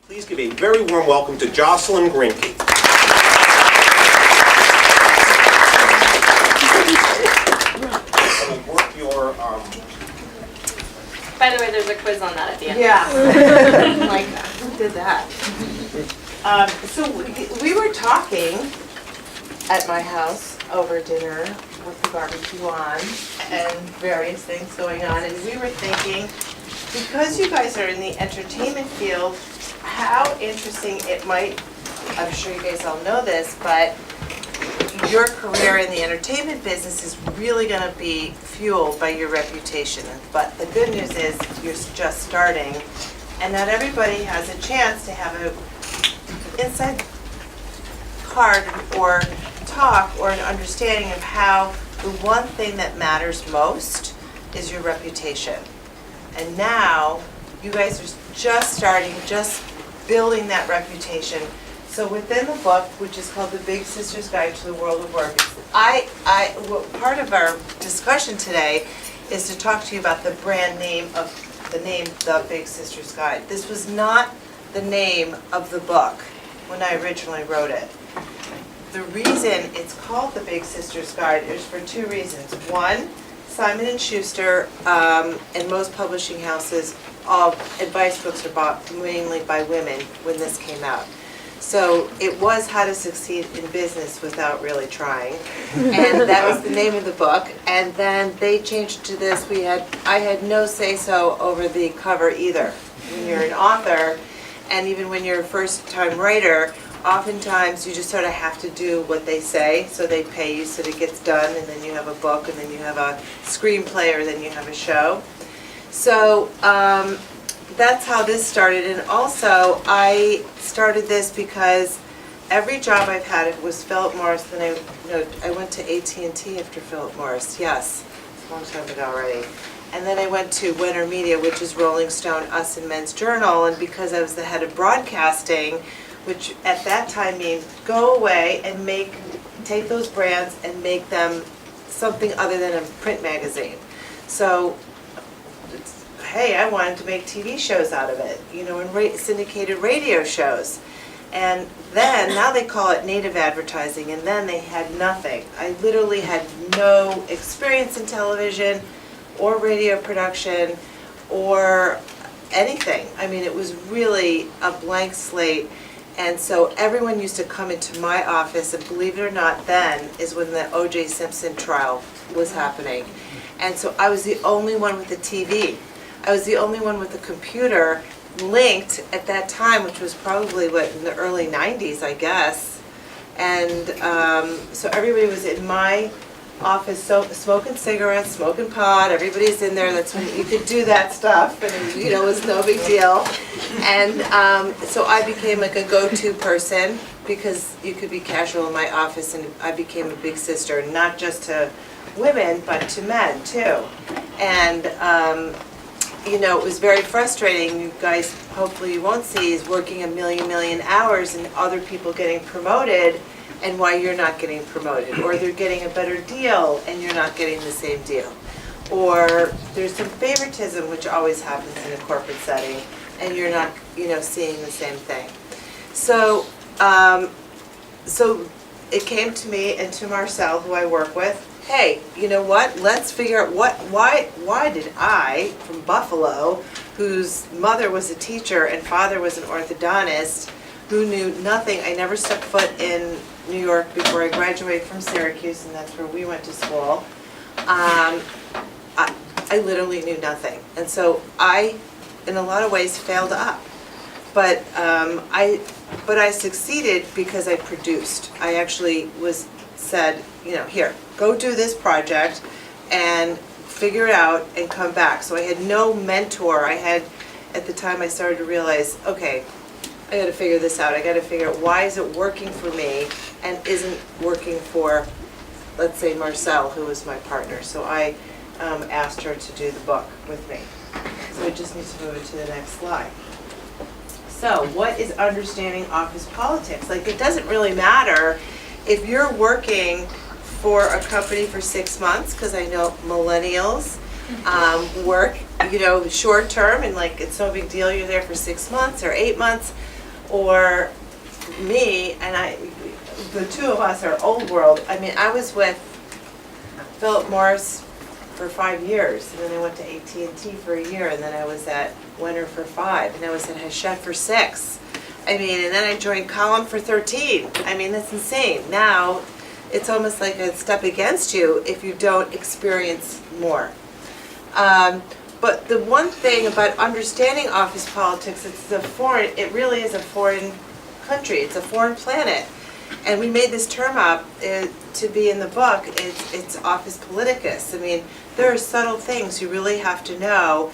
Please give a very warm welcome to Jocelyn Greenky. Work your, By the way, there's a quiz on that at the end. Yeah. Like, who did that? So we were talking at my house over dinner with the barbecue on and various things going on, and we were thinking, because you guys are in the entertainment field, how interesting it might, I'm sure you guys all know this, but your career in the entertainment business is really going to be fueled by your reputation. But the good news is you're just starting, and not everybody has a chance to have an inside card or talk or an understanding of how the one thing that matters most is your reputation. And now you guys are just starting, just building that reputation. So within the book, which is called The Big Sister's Guide to the World of Work, part of our discussion today is to talk to you about the brand name of the name The Big Sister's Guide. This was not the name of the book when I originally wrote it. The reason it's called The Big Sister's Guide is for two reasons. One, Simon & Schuster and most publishing houses, all advice books are bought mainly by women when this came out. So it was How to Succeed in Business Without Really Trying, and that was the name of the book. And then they changed to this. I had no say-so over the cover either. When you're an author, and even when you're a first-time writer, oftentimes you just sort of have to do what they say. So they pay you so that it gets done, and then you have a book, and then you have a screenplay, or then you have a show. So that's how this started. And also I started this because every job I've had was Philip Morris. Then I went to AT&T after Philip Morris. Yes, it's a long time ago already. And then I went to Winter Media, which is Rolling Stone, Us, and Men's Journal. And because I was the head of broadcasting, which at that time means go away and take those brands and make them something other than a print magazine. So hey, I wanted to make TV shows out of it, and syndicated radio shows. And then, now they call it native advertising, and then they had nothing. I literally had no experience in television or radio production or anything. I mean, it was really a blank slate. And so everyone used to come into my office, and believe it or not, then is when the O.J. Simpson trial was happening. And so I was the only one with a TV. I was the only one with a computer linked at that time, which was probably, in the early 90s, I guess. And so everybody was in my office smoking cigarettes, smoking pot. Everybody's in there. That's when you could do that stuff, and it was no big deal. And so I became like a go-to person because you could be casual in my office, and I became a big sister, not just to women, but to men, too. And it was very frustrating. You guys, hopefully you won't see, is working a million hours and other people getting promoted, and why you're not getting promoted. Or they're getting a better deal and you're not getting the same deal. Or there's some favoritism, which always happens in a corporate setting, and you're not, seeing the same thing. So, so it came to me and to Marcel, who I work with, hey, you know what, let's figure out why did I, from Buffalo, whose mother was a teacher and father was an orthodontist, who knew nothing, I never stepped foot in New York before I graduated from Syracuse, and that's where we went to school. I literally knew nothing. And so I, in a lot of ways, failed up. But I succeeded because I produced. I actually said, here, go do this project and figure it out and come back. So I had no mentor. At the time I started to realize, okay, I got to figure this out. I got to figure out why is it working for me and isn't working for, let's say, Marcel, who was my partner. So I asked her to do the book with me. So we just need to move it to the next slide. So what is understanding office politics? Like, it doesn't really matter if you're working for a company for 6 months, because I know millennials work, short term, and like it's no big deal you're there for 6 months or 8 months. Or me, and the two of us are old world. I mean, I was with Philip Morris for 5 years, and then I went to AT&T for a year, and then I was at Winter for 5, and I was at Hachette for 6. I mean, and then I joined Column for 13. I mean, that's insane. Now, it's almost like a step against you if you don't experience more. But the one thing about understanding office politics, it really is a foreign country. It's a foreign planet. And we made this term up to be in the book. It's office politicus. I mean, there are subtle things you really have to know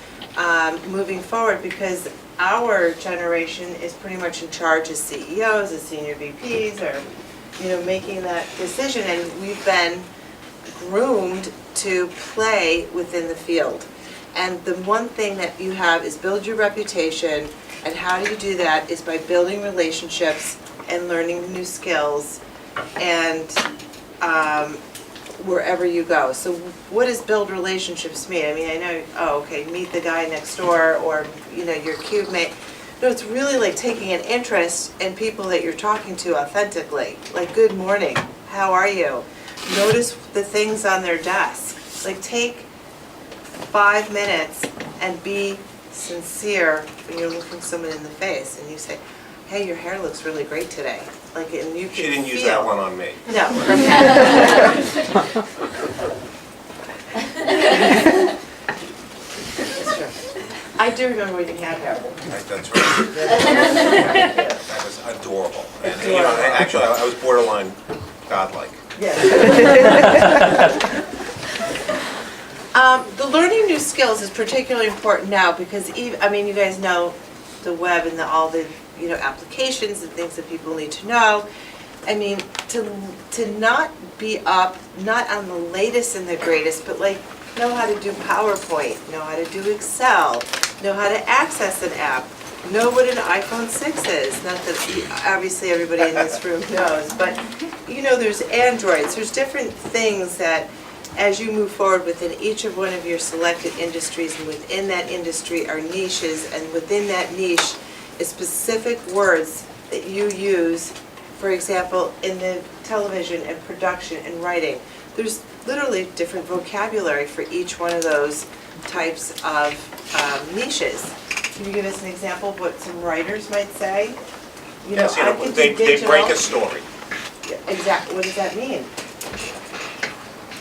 moving forward, because our generation is pretty much in charge as CEOs, as senior VPs, or making that decision. And we've been groomed to play within the field. And the one thing that you have is build your reputation, and how do you do that is by building relationships and learning new skills, and wherever you go. So what does build relationships mean? I mean, I know, meet the guy next door, or your cube mate. No, it's really like taking an interest in people that you're talking to authentically. Like, good morning, how are you? Notice the things on their desk. Like, take 5 minutes and be sincere when you're looking someone in the face and you say, hey, your hair looks really great today. Like, and you can She didn't feel. use that one on me. No. I do remember when you had hair. That's right. That was adorable. And actually, I was borderline godlike. Yes. The learning new skills is particularly important now because, you guys know the web and all the applications and things that people need to know. I mean, to not be up, not on the latest and the greatest, but like know how to do PowerPoint, know how to do Excel, know how to access an app, know what an iPhone 6 is. Not that obviously everybody in this room knows, but there's Androids, there's different things that as you move forward within each of one of your selected industries, and within that industry are niches, and within that niche is specific words that you use, for example, in the television and production and writing. There's literally different vocabulary for each one of those types of niches. Can you give us an example of what some writers might say? Yes, I could do they digital. break a story. Yeah, exactly. What does that mean?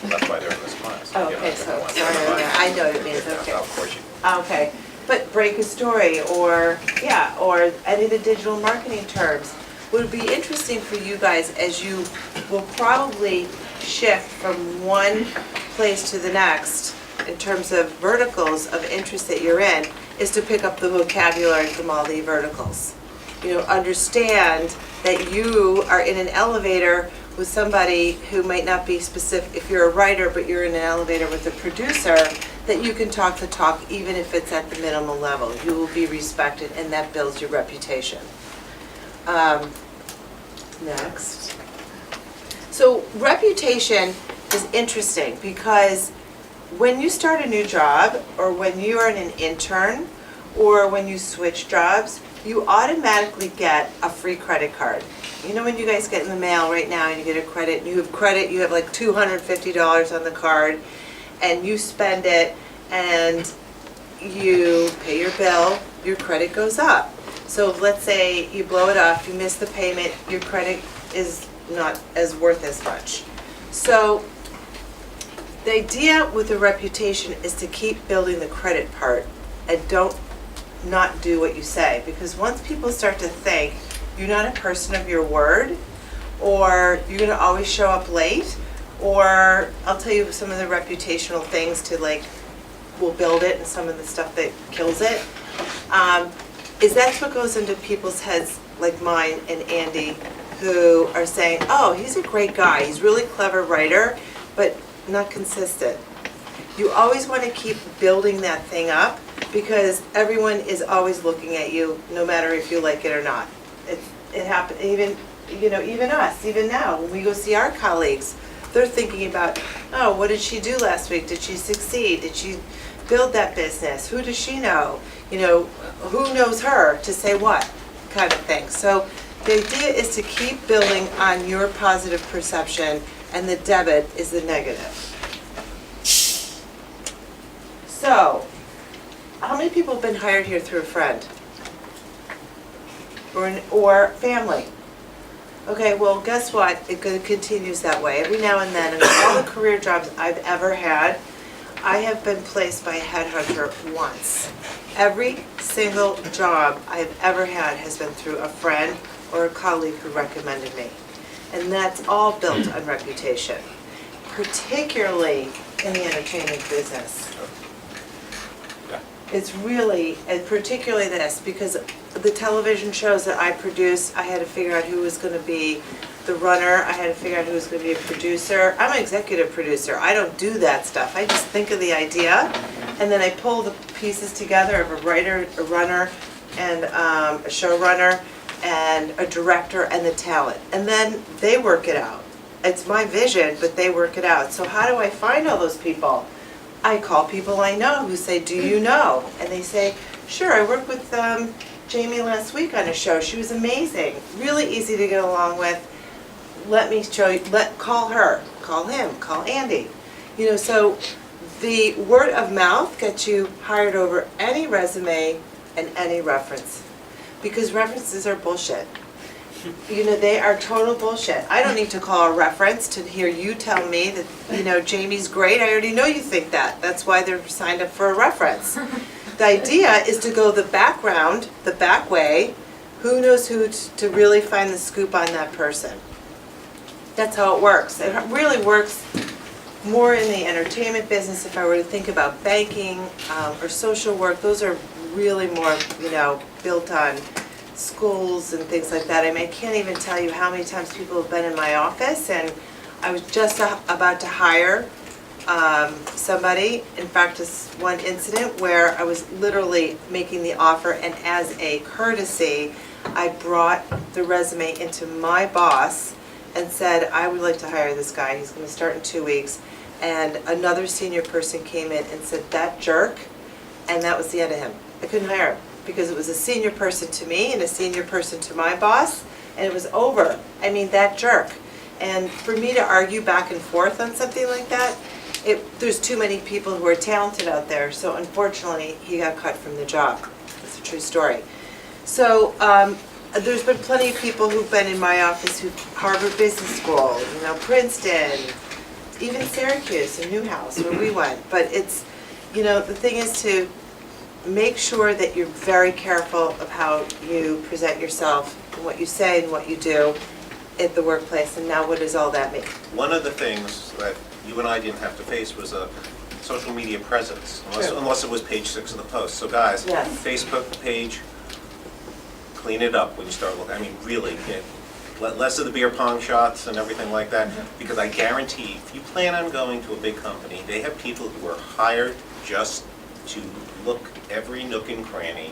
That's why they're in this class. Oh, okay, so, sorry, I know what it means, okay. Of course you Okay, but break a story, or any of the digital marketing terms would be interesting for you guys, as you will probably shift from one place to the next in terms of verticals of interest that you're in, is to pick up the vocabulary from all the verticals. Understand that you are in an elevator with somebody who might not be specific. If you're a writer but you're in an elevator with a producer, that you can talk the talk even if it's at the minimal level. You will be respected, and that builds your reputation. Next. So reputation is interesting because when you start a new job, or when you are an intern, or when you switch jobs, you automatically get a free credit card. When you guys get in the mail right now and you get a credit, you have like $250 on the card, and you spend it and you pay your bill, your credit goes up. So let's say you blow it off, you miss the payment, your credit is not as worth as much. So the idea with a reputation is to keep building the credit part, and don't not do what you say, because once people start to think you're not a person of your word, or you're going to always show up late, or I'll tell you some of the reputational things to will build it, and some of the stuff that kills it, is that's what goes into people's heads, like mine and Andy, who are saying, oh, he's a great guy, he's a really clever writer, but not consistent. You always want to keep building that thing up, because everyone is always looking at you, no matter if you like it or not. It happens, even us, even now, when we go see our colleagues, they're thinking about, oh, what did she do last week? Did she succeed? Did she build that business? Who does she know? Who knows her to say what? kind of thing. So the idea is to keep building on your positive perception, and the debit is the negative. So, how many people have been hired here through a friend? Or family? Okay, well, guess what? It continues that way. Every now and then, in all the career jobs I've ever had, I have been placed by a headhunter once. Every single job I've ever had has been through a friend or a colleague who recommended me. And that's all built on reputation, particularly in the entertainment business. It's really, and particularly this, because the television shows that I produce, I had to figure out who was going to be the runner, I had to figure out who was going to be a producer. I'm an executive producer, I don't do that stuff. I just think of the idea, and then I pull the pieces together of a writer, a runner, and a showrunner, and a director, and the talent. And then they work it out. It's my vision, but they work it out. So how do I find all those people? I call people I know who say, do you know? And they say, sure, I worked with Jamie last week on a show. She was amazing, really easy to get along with. Let me show you, call her, call him, call Andy. You know, so the word of mouth gets you hired over any resume and any reference. Because references are bullshit. You know, they are total bullshit. I don't need to call a reference to hear you tell me that, you know, Jamie's great. I already know you think that. That's why they're signed up for a reference. The idea is to go the background, the back way. Who knows who to really find the scoop on that person. That's how it works. It really works more in the entertainment business. If I were to think about banking or social work, those are really more, you know, built on schools and things like that. I mean, I can't even tell you how many times people have been in my office, and I was just about to hire somebody. In fact, this one incident where I was literally making the offer, and as a courtesy, I brought the resume into my boss and said, I would like to hire this guy. He's going to start in 2 weeks. And another senior person came in and said, that jerk, and that was the end of him. I couldn't hire him, because it was a senior person to me and a senior person to my boss, and it was over. I mean, that jerk. And for me to argue back and forth on something like that, there's too many people who are talented out there, so unfortunately, he got cut from the job. It's a true story. So there's been plenty of people who've been in my office who Harvard Business School, you know, Princeton, even Syracuse and Newhouse, where we went. But it's, you know, the thing is to make sure that you're very careful of how you present yourself and what you say and what you do at the workplace. And now what does all that mean? One of the things that you and I didn't have to face was a social media presence, unless it was page 6 of the Post. So guys, Yes. Facebook page, clean it up when you start looking. I mean, really, get less of the beer pong shots and everything like that, because I guarantee if you plan on going to a big company, they have people who are hired just to look every nook and cranny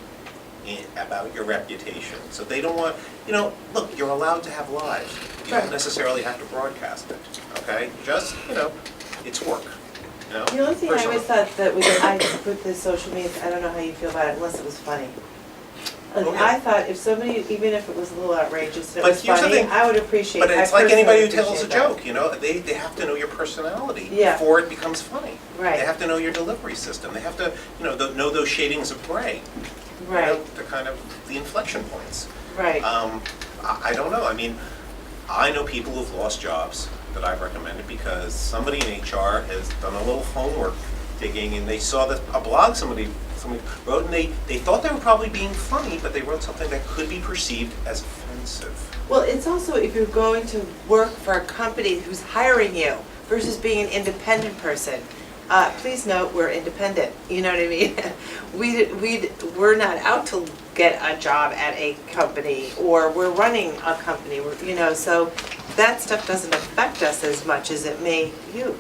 about your reputation. So they don't want, you know, look, you're allowed to have lives. You don't necessarily have to broadcast it, okay? Just, you know, it's work, you know? The only thing I always thought that I put the social media, I don't know how you feel about it, unless it was funny. Like, Okay. I thought if somebody, even if it was a little outrageous and it But was here's the funny, thing. I would appreciate it. But it's I like anybody who personally tells a appreciate that. joke, you know, they have to know your personality Yeah. before it becomes funny. Right. They have to know your delivery system. They have to, you know, know those shadings of gray. You Right, know, the kind of the inflection points. right. I don't know. I mean, I know people who've lost jobs that I've recommended because somebody in HR has done a little homework digging, and they saw that a blog somebody wrote, and they thought they were probably being funny, but they wrote something that could be perceived as offensive. Well, it's also if you're going to work for a company who's hiring you versus being an independent person. Please note, we're independent, you know what I mean? We're not out to get a job at a company, or we're running a company, you know, so that stuff doesn't affect us as much as it may you.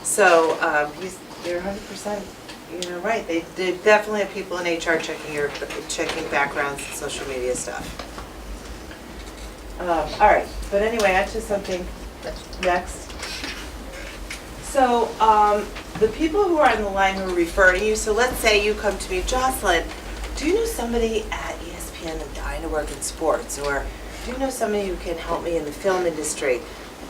So you're 100%, you know, right. They definitely have people in HR checking backgrounds and social media stuff. All right, but anyway, on to something next. So the people who are on the line who are referring you, so let's say you come to me, Jocelyn, do you know somebody at ESPN? can and dying to work in sports, or do you know somebody who can help me in the film industry?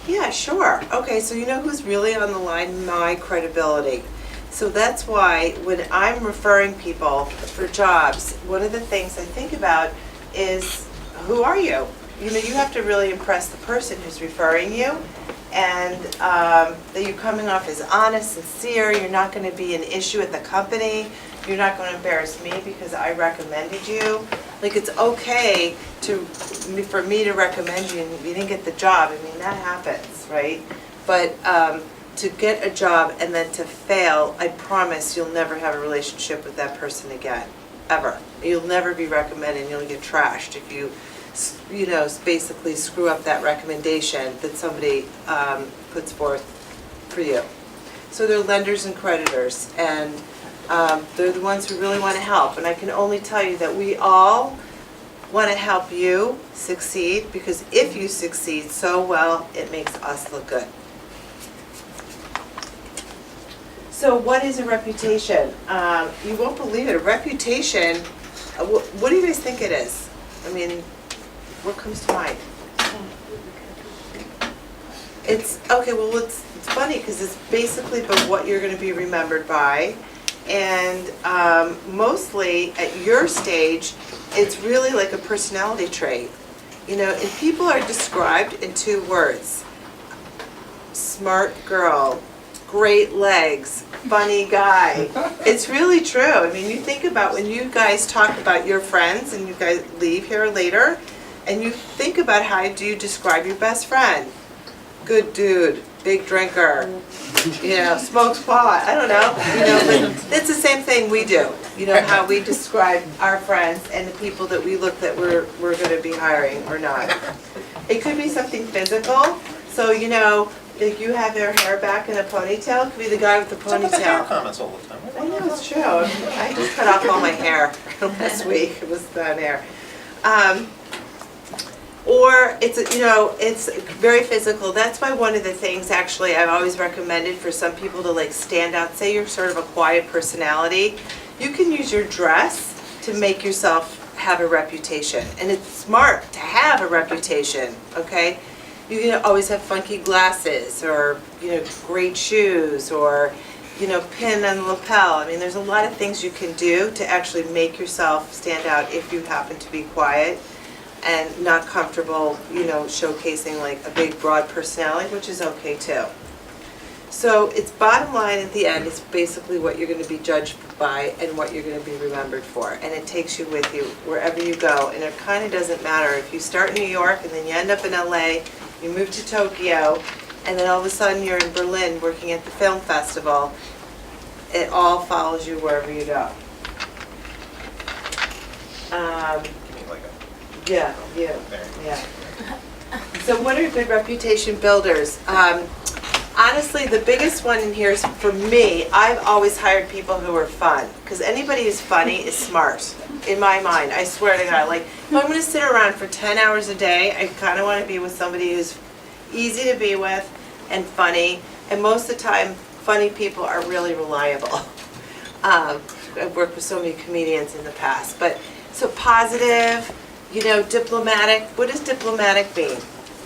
Yeah, sure. Okay, so you know who's really on the line? My credibility. So that's why when I'm referring people for jobs, one of the things I think about is, who are you? You know, you have to really impress the person who's referring you, and that you're coming off as honest, sincere, you're not going to be an issue at the company, you're not going to embarrass me because I recommended you. Like, it's okay for me to recommend you and you didn't get the job. I mean, that happens, right? But to get a job and then to fail, I promise you'll never have a relationship with that person again, ever. You'll never be recommended, you'll get trashed if you know, basically screw up that recommendation that somebody puts forth for you. So they're lenders and creditors, and they're the ones who really want to help. And I can only tell you that we all want to help you succeed, because if you succeed so well, it makes us look good. So what is a reputation? You won't believe it. A reputation, what do you guys think it is? I mean, what comes to mind? It's, okay, well, it's funny because it's basically about what you're going to be remembered by. And mostly at your stage, it's really like a personality trait. You know, and people are described in 2 words. Smart girl, great legs, funny guy. It's really true. I mean, you think about when you guys talk about your friends and you guys leave here later, and you think about how do you describe your best friend. Good dude, big drinker, you know, smokes pot, I don't know, you know, but it's the same thing we do. You know, how we describe our friends and the people that we look that we're going to be hiring or not. It could be something physical, so you know, if you have their hair back in a ponytail, it could be the guy with the What's up with the hair ponytail. comments all the time? I know, it's true. I just cut off all my hair last week. It was down hair. Or it's, you know, it's very physical. That's why one of the things actually I've always recommended for some people to like stand out. Say you're sort of a quiet personality. You can use your dress to make yourself have a reputation. And it's smart to have a reputation, okay? You can always have funky glasses, or, you know, great shoes, or, you know, pin and lapel. I mean, there's a lot of things you can do to actually make yourself stand out if you happen to be quiet and not comfortable, you know, showcasing like a big broad personality, which is okay too. So it's bottom line at the end, it's basically what you're going to be judged by and what you're going to be remembered for. And it takes you with you wherever you go. And it kind of doesn't matter if you start in New York and then you end up in LA, you move to Tokyo, and then all of a sudden you're in Berlin working at the film festival. It all follows you wherever you go. Give me like a, Yeah, you. there. Yeah. So what are good reputation builders? Honestly, the biggest one in here is, for me, I've always hired people who are fun. Because anybody who's funny is smart, in my mind. I swear to God. Like, if I'm going to sit around for 10 hours a day, I kind of want to be with somebody who's easy to be with and funny. And most of the time, funny people are really reliable. I've worked with so many comedians in the past. But so positive, you know, diplomatic. What does diplomatic mean?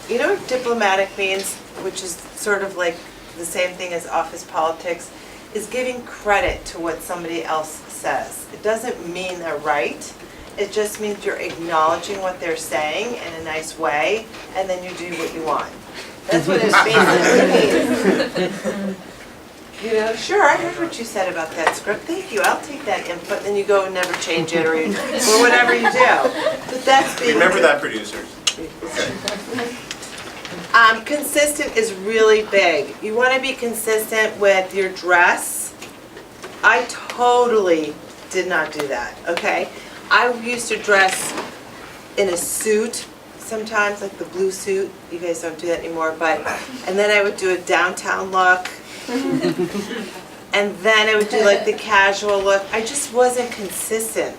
You know what diplomatic means, which is sort of like the same thing as office politics, is giving credit to what somebody else says. It doesn't mean they're right. It just means you're acknowledging what they're saying in a nice way, and then you do what you want. That's what it basically means. You know, sure, I heard what you said about that script. Thank you. I'll take that input. Then you go and never change it, or whatever you do. But that's being. Remember that, producers. Consistent is really big. You want to be consistent with your dress. I totally did not do that, okay? I used to dress in a suit sometimes, like the blue suit. You guys don't do that anymore, but, and then I would do a downtown look. And then I would do like the casual look. I just wasn't consistent.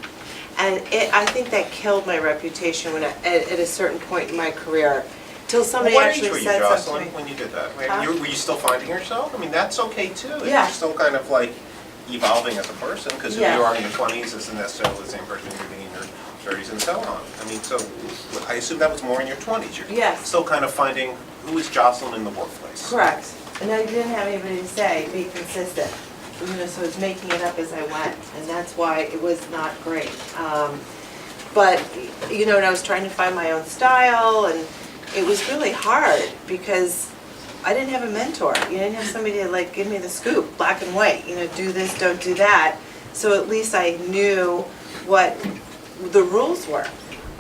And I think that killed my reputation when at a certain point in my career. Till somebody What actually age were you, said Jocelyn, something. when you did that? Huh? Were you still finding yourself? I mean, that's okay too. Yeah. You're still kind of like evolving as a person, because who Yeah. you are in your 20s isn't necessarily the same person you're being in your 30s and so on. I mean, so I assume that was more in your 20s. You're Yes. still kind of finding who is Jocelyn in the workplace. Correct. And I didn't have anybody to say, be consistent. You know, so I was making it up as I went, and that's why it was not great. But, you know, and I was trying to find my own style, and it was really hard because I didn't have a mentor. You didn't have somebody to like give me the scoop, black and white, you know, do this, don't do that. So at least I knew what the rules were.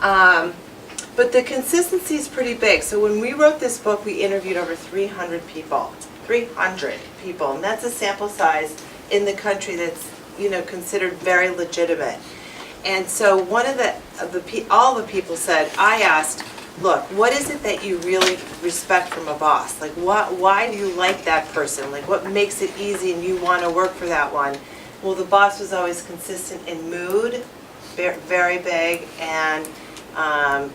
But the consistency is pretty big. So when we wrote this book, we interviewed over 300 people. 300 people, and that's a sample size in the country that's, you know, considered very legitimate. And so one of all the people said, I asked, look, what is it that you really respect from a boss? Like, why do you like that person? Like, what makes it easy and you want to work for that one? Well, the boss was always consistent in mood, very big, and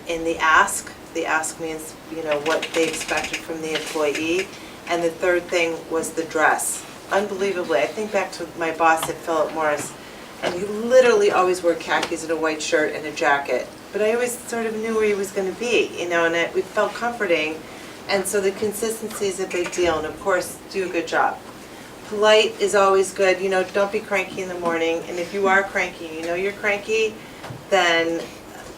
in the ask. The ask means, you know, what they expected from the employee. And the third thing was the dress. Unbelievably, I think back to my boss at Philip Morris, and he literally always wore khakis and a white shirt and a jacket. But I always sort of knew where he was going to be, you know, and it felt comforting. And so the consistency is a big deal, and of course, do a good job. Polite is always good, you know, don't be cranky in the morning. And if you are cranky, you know you're cranky, then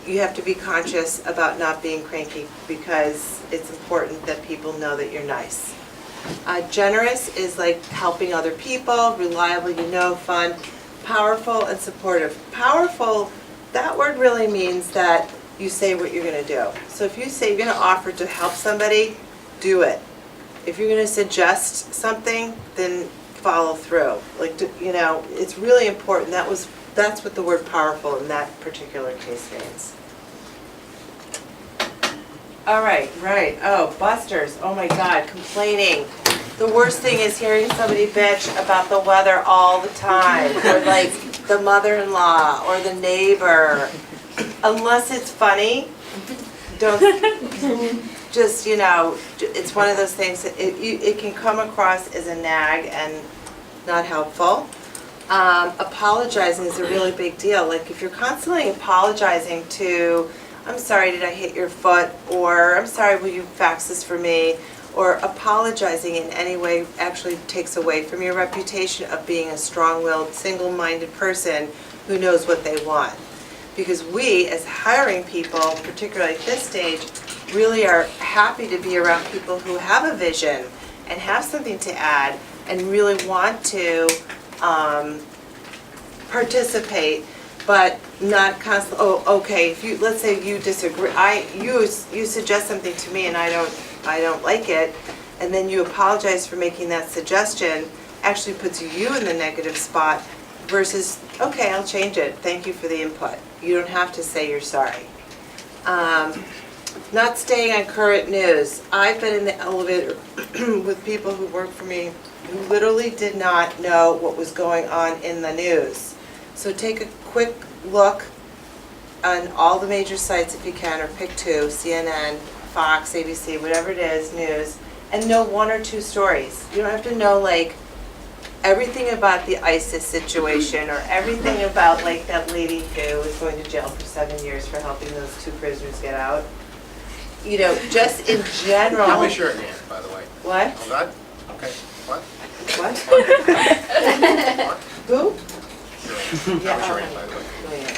you have to be conscious about not being cranky because it's important that people know that you're nice. Generous is like helping other people, reliable, you know, fun, powerful and supportive. Powerful, that word really means that you say what you're going to do. So if you say you're going to offer to help somebody, do it. If you're going to suggest something, then follow through. Like, you know, it's really important. That's what the word powerful in that particular case means. All right. Oh, busters. Oh my God, complaining. The worst thing is hearing somebody bitch about the weather all the time, or like the mother-in-law or the neighbor. Unless it's funny, don't, just, you know, it's one of those things that it can come across as a nag and not helpful. Apologizing is a really big deal. Like if you're constantly apologizing to, I'm sorry, did I hit your foot? Or I'm sorry, will you fax this for me? Or apologizing in any way actually takes away from your reputation of being a strong-willed, single-minded person who knows what they want. Because we, as hiring people, particularly at this stage, really are happy to be around people who have a vision and have something to add and really want to participate, but not constantly, oh, okay, if you, let's say you disagree, you suggest something to me and I don't like it, and then you apologize for making that suggestion, actually puts you in the negative spot versus, okay, I'll change it, thank you for the input. You don't have to say you're sorry. Not staying on current news. I've been in the elevator with people who work for me who literally did not know what was going on in the news. So take a quick look on all the major sites if you can, or pick two, CNN, Fox, ABC, whatever it is, news, and know one or two stories. You don't have to know like everything about the ISIS situation or everything about like that lady who was going to jail for 7 years for helping those two prisoners get out. You know, just in general. How was your hand, by the way? What? Oh, God? Okay. What? What? What? Who? Sure. Yeah, How was your oh, hand, by the way? oh, yeah.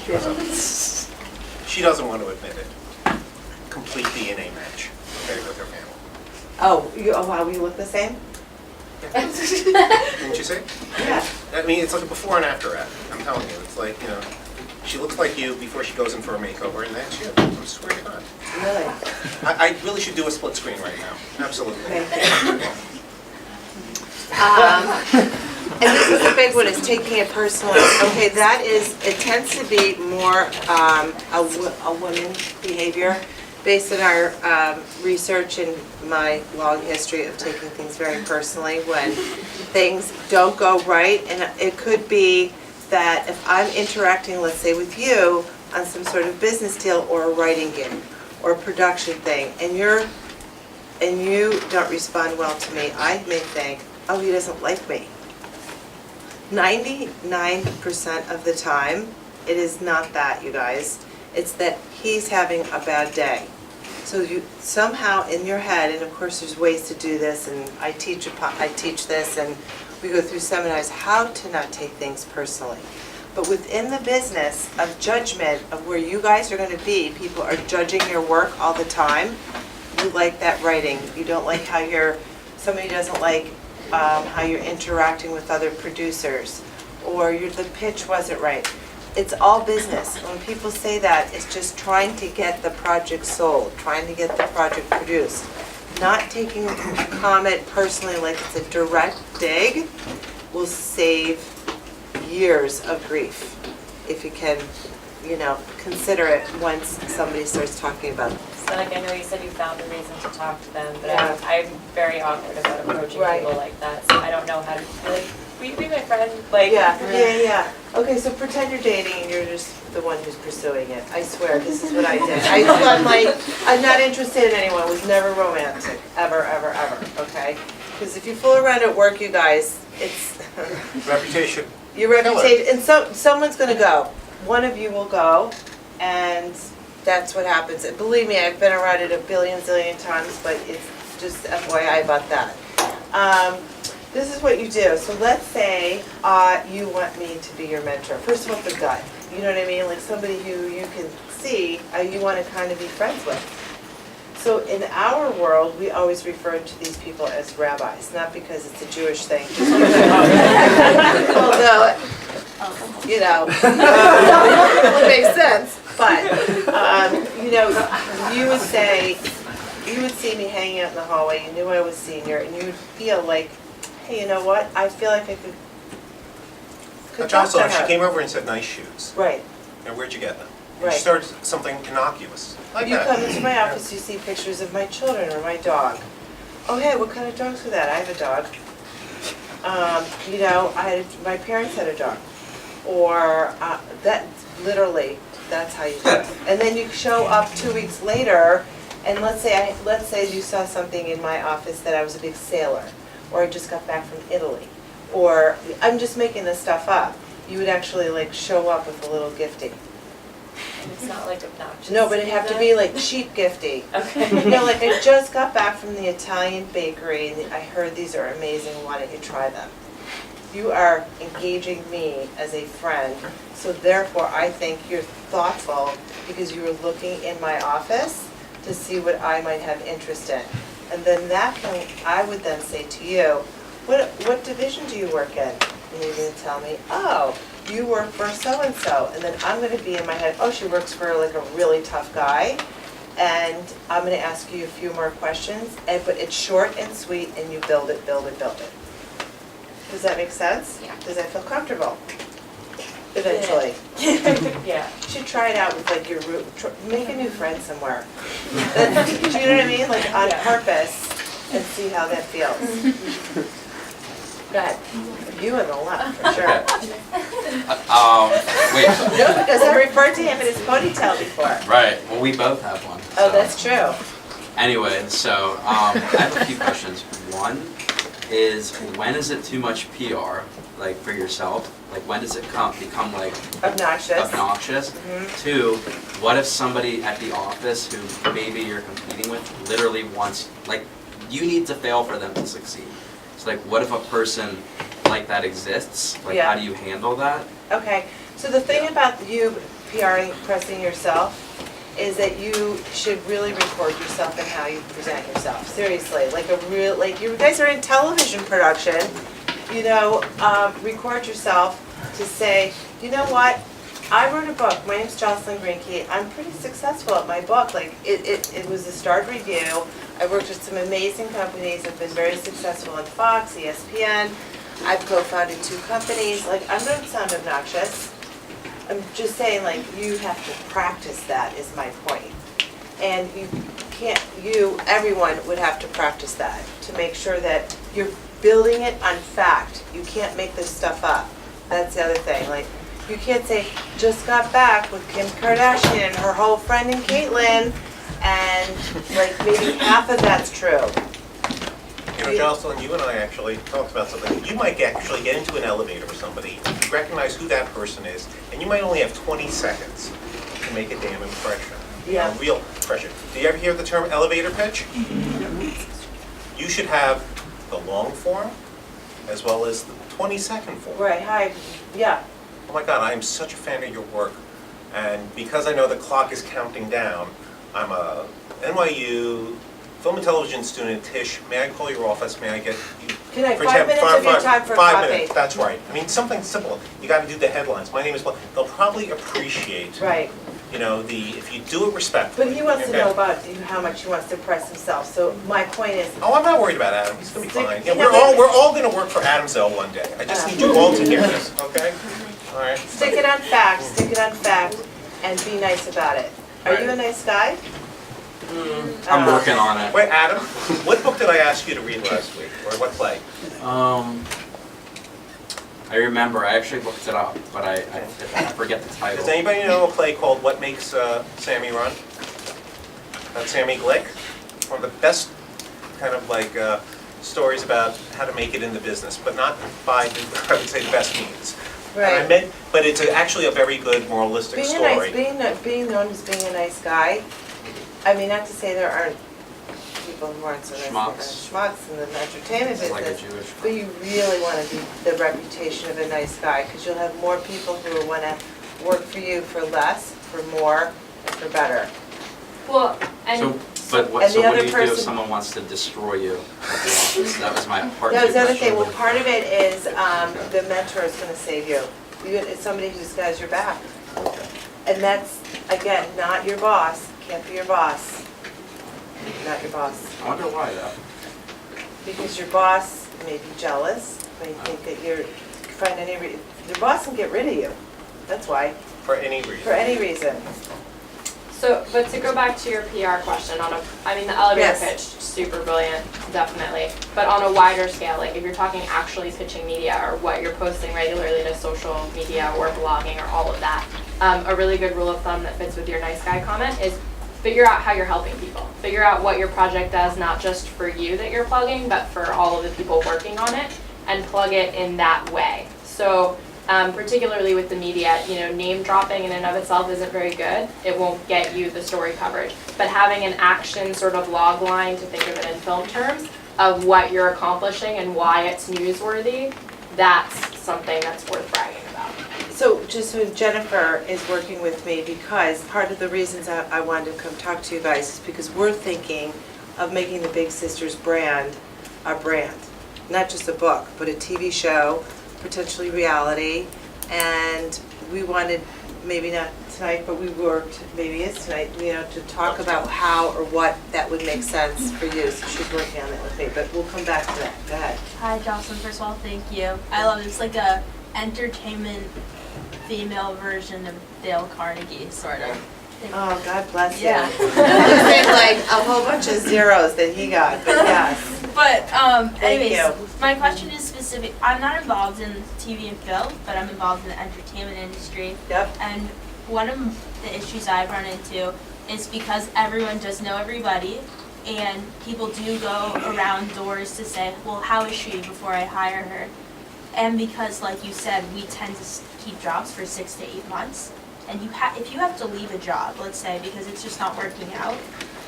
Yep. She doesn't want to admit it. Complete DNA match, okay, with her family. Oh, wow, we look the same? Didn't you say? Yeah. I mean, it's like a before and after ad. I'm telling you, it's like, you know, she looks like you before she goes in for a makeover, and that's you. I swear to God. Really? I really should do a split screen right now. Absolutely. Thank you. And this is a big one, is taking it personally. Okay, that is, it tends to be more a women's behavior based on our research and my long history of taking things very personally when things don't go right. And it could be that if I'm interacting, let's say with you, on some sort of business deal or a writing gig or a production thing, and you don't respond well to me, I may think, oh, he doesn't like me. 99% of the time, It is not that, you guys. It's that he's having a bad day. So you somehow in your head, and of course there's ways to do this, and I teach this, and we go through seminars, how to not take things personally. But within the business of judgment of where you guys are going to be, people are judging your work all the time. You like that writing. You don't like how somebody doesn't like how you're interacting with other producers, or the pitch wasn't right. It's all business. When people say that, it's just trying to get the project sold, trying to get the project produced. Not taking a comment personally like it's a direct dig will save years of grief if you can, consider it once somebody starts talking about it. So like I know you said you found a reason to talk to them, but Yeah. I'm very awkward about approaching Right. people like that, so I don't know how to be like, will you be my friend? Like, Yeah. Okay, so pretend you're dating and you're just the one who's pursuing it. I swear, this is what I did. I'm like, I'm not interested in anyone. It was never romantic, ever, ever, ever, okay? Because if you fool around at work, you guys, it's Reputation. your reputation, and someone's gonna go. One of you will go, and that's what happens. And believe me, I've been around it a billion zillion times, but it's just FYI about that. This is what you do. So let's say you want me to be your mentor. First of all, the gut. You know what I mean? Like somebody who you can see you want to kind of be friends with. So in our world, we always refer to these people as rabbis, not because it's a Jewish thing. Although, it makes sense. But, you would see me hanging out in the hallway, you knew I was senior, and you would feel like, hey, you know what? I feel like I could talk to Jocelyn, she her. came over and said nice shoes. Right. And where'd you get them? And Right. she started something innocuous, like You that. come into my office, you see pictures of my children or my dog. Oh, hey, what kind of dogs are that? I have a dog. My parents had a dog. Or that's how you do it. And then you show up 2 weeks later, and let's say you saw something in my office that I was a big sailor, or I just got back from Italy, or I'm just making this stuff up. You would actually show up with a little gifting. and it's not like obnoxious. No, but it'd have to be cheap gifty. Okay. I just got back from the Italian bakery and I heard these are amazing, why don't you try them? You are engaging me as a friend, so therefore I think you're thoughtful because you were looking in my office to see what I might have interest in. And then I would then say to you, what division do you work in? And you're going to tell me, oh, you work for so-and-so. And then I'm going to be in my head, oh, she works for a really tough guy. And I'm going to ask you a few more questions, but it's short and sweet and you build it, build it, build it. Does that make sense? Yeah. Does that feel comfortable? Eventually. Yeah. You should try it out with your make a new friend somewhere. Do you know what I mean? On Yeah. purpose and see how that feels. Go ahead. You and the left, for sure. Wait, No, because I referred to him in his ponytail before. right, well, we both have one. Oh, so. that's true. Anyway, so, I have a few questions. One is, when is it too much PR, for yourself? When does it become, Obnoxious. obnoxious? Mhm. Two, what if somebody at the office who maybe you're competing with literally wants, you need to fail for them to succeed? So, what if a person like that exists? Yeah. How do you handle that? Okay, so the thing about you PRing, pressing yourself, is that you should really record yourself and how you present yourself. Seriously, you guys are in television production, record yourself to say, you know what, I wrote a book, my name's Jocelyn Greenky, I'm pretty successful at my book, it was a starred review, I worked with some amazing companies, I've been very successful on Fox, ESPN, I've co-founded 2 companies, I don't sound obnoxious. I'm just saying, you have to practice that is my point. And everyone would have to practice that to make sure that you're building it on fact. You can't make this stuff up. That's the other thing. You can't say, just got back with Kim Kardashian and her whole friend and Caitlyn, and maybe half of that's true. You know, Jocelyn, you and I actually talked about something. You might actually get into an elevator with somebody, recognize who that person is, and you might only have 20 seconds to make a damn impression. Yeah. A real impression. Do you ever hear the term elevator pitch? You should have the long form as well as the 20-second form. Right, hi, yeah. Oh my God, I am such a fan of your work. And because I know the clock is counting down, I'm a NYU film and television student. Tish, may I call your office? May I get you? Can I, 5 minutes of your time for a 5 coffee? minutes, that's right. I mean, something simple. You gotta do the headlines. My name is, they'll probably appreciate, Right, you know, if you do it respectfully. but he wants to okay? know about how much he wants to press himself, so my point is, Oh, I'm not worried about Adam. He's gonna be Stick- fine. you Yeah, know, we're all gonna work for Adam Zell one day. I just need you all to hear this, okay? All right? stick it on fact, and be nice about it. Are you a nice guy? I'm working on it. Wait, Adam, what book did I ask you to read last week, or what play? I remember, I actually looked it up, but I forget the title. Does anybody know a play called What Makes Sammy Run? About Sammy Glick? One of the best kind of like stories about how to make it in the business, but not by, I would say, the best means. And I Right. meant, but it's actually a very good moralistic Being a story. nice, being known as being a nice guy, I mean, not to say there aren't people who aren't so nice. Schmucks. Schmucks in the entertainment It's like a business. Jewish. But you really want to be the reputation of a nice guy, because you'll have more people who will want to work for you for less, for more, and for better. Well, So, and but what, and so the what other do you do if person- someone wants to destroy you at the office? That was my part That two was the other thing, question. well, part of it is the mentor is going to save you. It's somebody who's got your back. Okay. And that's, again, not your boss, can't be your boss. Not your boss. I wonder why though. Because your boss may be jealous, may think that your boss can get rid of you. That's why, For any reason. for any reason. so, but to go back to your PR question I mean, the elevator Yes. pitch, super brilliant, definitely. But on a wider scale, like if you're talking actually pitching media or what you're posting regularly to social media or blogging or all of that, a really good rule of thumb that fits with your nice guy comment is figure out how you're helping people. Figure out what your project does, not just for you that you're plugging, but for all of the people working on it, and plug it in that way. So, particularly with the media, name dropping in and of itself isn't very good. It won't get you the story coverage. But having an action sort of log line, to think of it in film terms, of what you're accomplishing and why it's newsworthy, that's something that's worth bragging about. So just when Jennifer is working with me, because part of the reasons I wanted to come talk to you guys is because we're thinking of making the Big Sisters brand a brand. Not just a book, but a TV show, potentially reality. And we wanted, maybe not tonight, but we worked, maybe it's tonight, to talk about how or what that would make sense for you. So she's working on it with me, but we'll come back to that. Go ahead. Hi, Jocelyn. First of all, thank you. I love it. It's like a entertainment female version of Dale Carnegie, sort of. Oh, God bless you. Yeah. There's like a whole bunch of zeros that he got, but yes. But anyways, you. my question is specific. I'm not involved in TV and film, but I'm involved in the entertainment industry. Yep. And one of the issues I've run into is because everyone does know everybody, and people do go around doors to say, well, how is she before I hire her? And because, like you said, we tend to keep jobs for 6 to 8 months, and if you have to leave a job, let's say, because it's just not working out,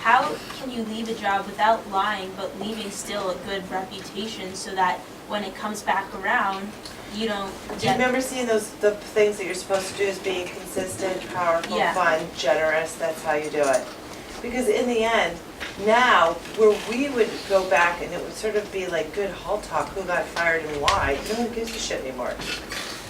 how can you leave a job without lying, but leaving still a good reputation so that when it comes back around, you don't Do you get... remember seeing the things that you're supposed to do as being consistent, powerful, Yeah. fun, generous? That's how you do it. Because in the end, now, where we would go back and it would sort of be like good hall talk, who got fired and why, no one gives a shit anymore.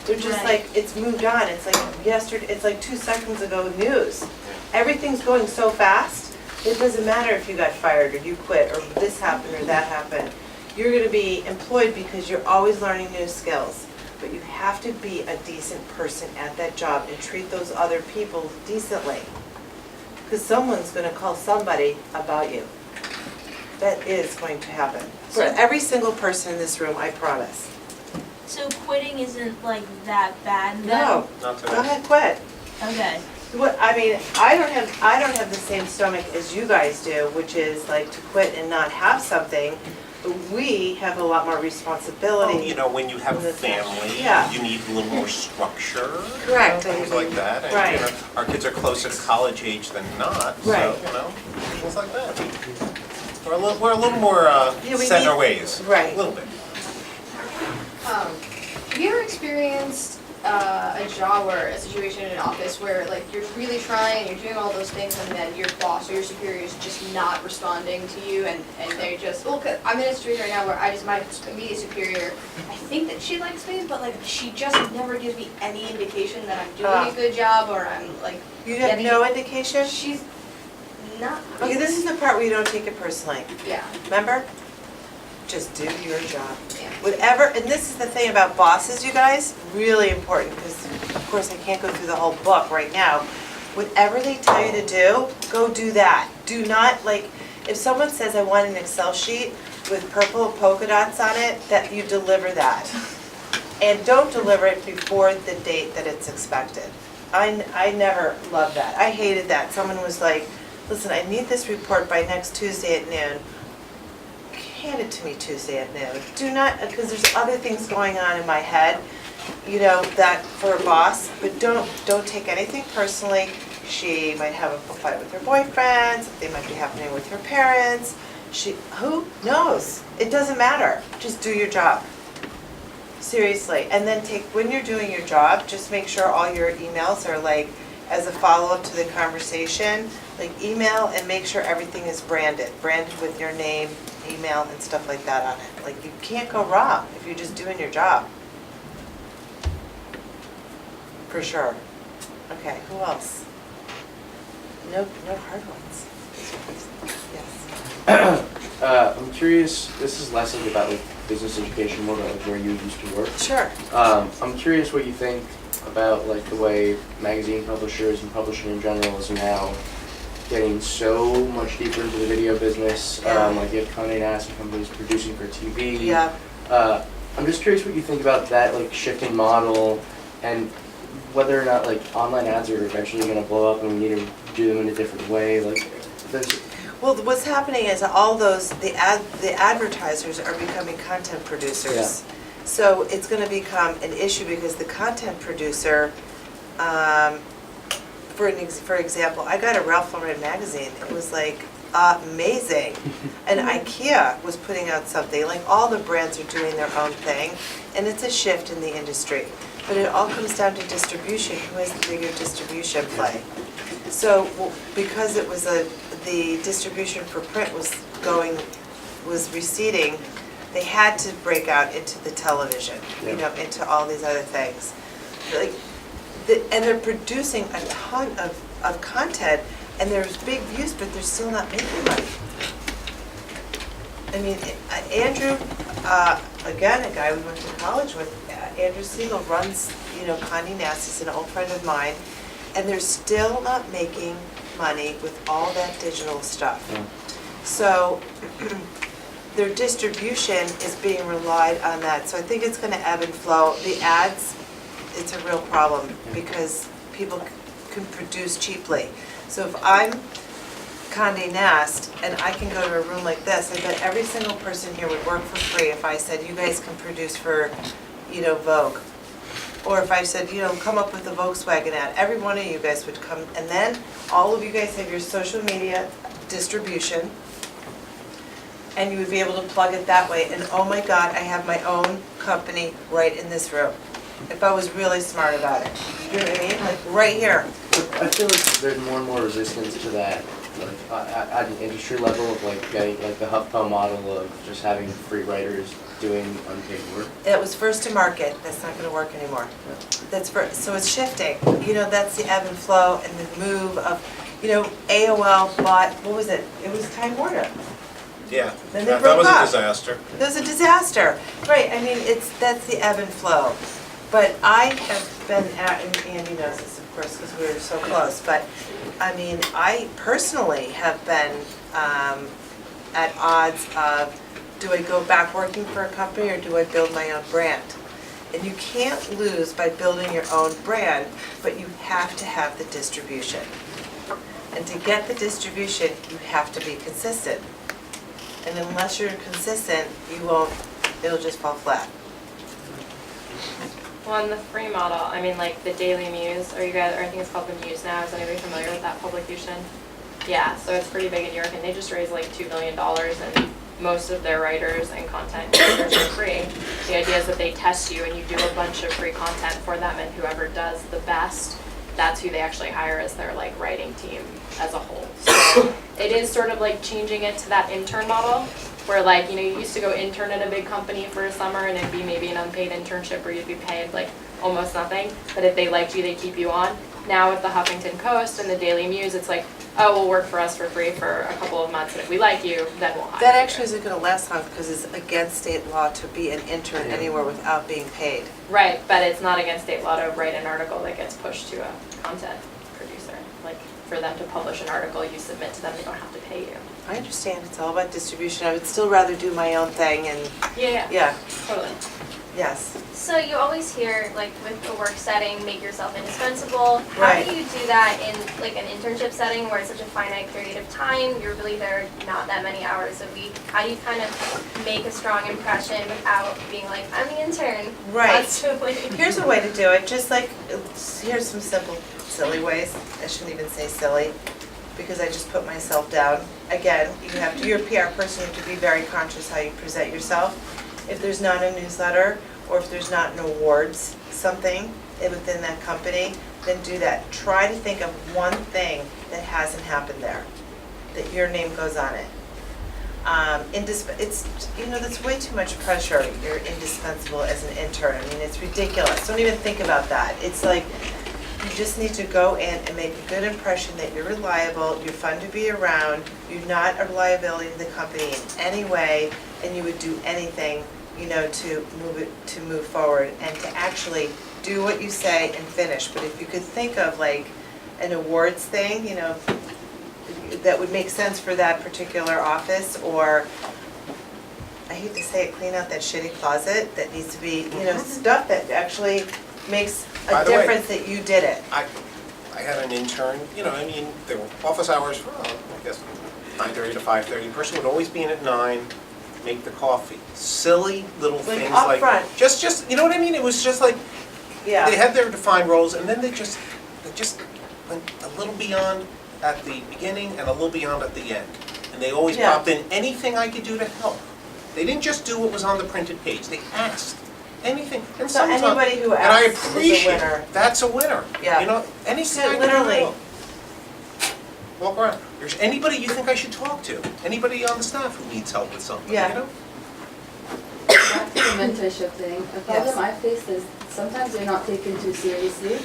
They're just Right. like, it's moved on, it's like yesterday, it's like 2 seconds ago news. Everything's going so fast, it doesn't matter if you got fired or you quit or this happened or that happened. You're gonna be employed because you're always learning new skills. But you have to be a decent person at that job and treat those other people decently. Because someone's gonna call somebody about you. That is going to happen. For So- every single person in this room, I promise. So quitting isn't like that bad then? No, Not go today. ahead, quit. Okay. What, I mean, I don't have the same stomach as you guys do, which is like to quit and not have something. we have a lot more responsibility. You know, when you have a family, Yeah. you need a little more structure. Correct. Things like that. And, Right. you know, our kids are closer to college age than not, so, Right. you know, things like that. We're a little more Yeah, we set in our need- ways. Right. A little bit. Have you ever experienced a job or a situation in an office where like you're really trying, you're doing all those things, and then your boss or your superior is just not responding to you, and they just, well, 'cause I'm in a situation right now where my immediate superior, I think that she likes me, but like she just never gives me any indication that I'm doing a good job or I'm like, You have no indication? she's not. Okay, this is the part where you don't take it personally. Yeah. Remember? Just do your job. Yeah. Whatever, and this is the thing about bosses, you guys, really important, because of course I can't go through the whole book right now. Whatever they tell you to do, go do that. Do not, like, if someone says, I want an Excel sheet with purple polka dots on it, that you deliver that. And don't deliver it before the date that it's expected. I never loved that. I hated that. Someone was like, listen, I need this report by next Tuesday at noon. Hand it to me Tuesday at noon. Do not, because there's other things going on in my head, you know, that for a boss, but don't take anything personally. She might have a fight with her boyfriend, something might be happening with her parents. Who knows? It doesn't matter. Just do your job. Seriously. And then when you're doing your job, just make sure all your emails are like, as a follow-up to the conversation, like email and make sure everything is branded with your name, email, and stuff like that on it. Like, you can't go wrong if you're just doing your job. For sure. Okay, who else? No hard ones. Yes. I'm curious, this is less like about like business education, more about like where you used to work. Sure. I'm curious what you think about like the way magazine publishers and publishing in general is now getting so much deeper into the video business. Yeah. Like you have Condé Nast companies producing for TV. Yeah. I'm just curious what you think about that like shifting model and whether or not like online ads are eventually going to blow up and we need to do them in a different way. Like there's Well, what's happening is all those, the advertisers are becoming content producers. Yeah. So it's gonna become an issue because the content producer, for example, I got a Ralph Lauren magazine. It was like amazing. And IKEA was putting out something, like all the brands are doing their own thing, and it's a shift in the industry. But it all comes down to distribution. Who has the bigger distribution play? So because it was the distribution for print was receding, they had to break out into the television, you know, into all these other things. Like, and they're producing a ton of content, and there's big views, but they're still not making money. I mean, Andrew, again, a guy we went to college with, Andrew Siegel runs, you know, Condé Nast. He's an old friend of mine, and they're still not making money with all that digital stuff. Yeah. So their distribution is being relied on that. So I think it's going to ebb and flow. The ads, it's a real problem because people can produce cheaply. So if I'm Condé Nast and I can go to a room like this, I bet every single person here would work for free if I said, you guys can produce for, you know, Vogue. Or if I said, you know, come up with a Volkswagen ad, every one of you guys would come, and then all of you guys have your social media distribution, and you would be able to plug it that way, and oh my God, I have my own company right in this room, if I was really smart about it. You know what I mean? Like, right here. I feel like there's more and more resistance to that, like at an industry level of like getting like the HuffPo model of just having free writers doing unpaid work. It was first to market, that's not gonna work anymore. That's so it's shifting, you know, that's the ebb and flow and the move of, you know, AOL bought, what was it? It was Time Warner. Yeah, Then they that broke was a up. disaster. It was a disaster, right, I mean, that's the ebb and flow. But I have been at, and Andy knows this, of course, because we were so close, but, I mean, I personally have been at odds of, do I go back working for a company or do I build my own brand? And you can't lose by building your own brand, but you have to have the distribution. And to get the distribution, you have to be consistent. And unless you're consistent, you won't, it'll just fall flat. Well, in the free model, I mean, like the Daily Muse, or you guys, or I think it's called the Muse now. Is anybody familiar with that publication? Yeah, so it's pretty big in New York, and they just raised like $2 million, and most of their writers and content creators are free. The idea is that they test you, and you do a bunch of free content for them, and whoever does the best, that's who they actually hire as their like writing team as a whole. So it is sort of like changing it to that intern model, where like, you know, you used to go intern at a big company for a summer and it'd be maybe an unpaid internship where you'd be paid like almost nothing, but if they liked you, they keep you on. Now with the Huffington Post and the Daily Muse, it's like, oh, we'll work for us for free for a couple of months, and if we like you, then we'll hire you. That actually isn't gonna last long because it's against state law to be an intern anywhere without being paid. Right, but it's not against state law to write an article that gets pushed to a content producer. Like, for them to publish an article, you submit to them, they don't have to pay you. I understand, it's all about distribution. I would still rather do my own thing and, yeah, Totally. yes. So you always hear, like, with the work setting, make yourself indispensable. How Right. do you do that in, like, an internship setting where it's such a finite period of time? You're really there not that many hours a week. How do you kind of make a strong impression without being like, I'm the intern? Right. Constantly. Here's a way to do it, just like, here's some simple, silly ways. I shouldn't even say silly, because I just put myself down. Again, you have to, you're a PR person, you have to be very conscious how you present yourself. If there's not a newsletter, or if there's not an awards, something within that company, then do that. Try to think of one thing that hasn't happened there, that your name goes on it. It's, you know, that's way too much pressure. You're indispensable as an intern. I mean, it's ridiculous. Don't even think about that. It's like, you just need to go in and make a good impression that you're reliable, you're fun to be around, you're not a liability to the company in any way, and you would do anything, you know, to move forward and to actually do what you say and finish. But if you could think of like an awards thing, you know, that would make sense for that particular office, or I hate to say it, clean out that shitty closet that needs to be, you know, stuff that actually makes By a the way, difference that you did it. I had an intern, you know, I mean, there were office hours for, I guess, 9:30 to 5:30. Person would always be in at 9, make the coffee. Silly little Like things up like, front. just, you know what I mean? It was just like, they Yeah, had their defined roles, and then they just went a little beyond at the beginning and a little beyond at the end. And they always Yeah. popped in, anything I could do to help. They didn't just do what was on the printed page, they asked. Anything, and so sometimes, anybody who and I asks is a appreciate, winner. that's a winner. Yeah. You know, anything So I can literally. do. Walk around. There's anybody you think I should talk to, anybody on the staff who needs help with something, you Yeah. know? Back to the mentorship thing, a problem Yes. I face is sometimes they're not taken too seriously,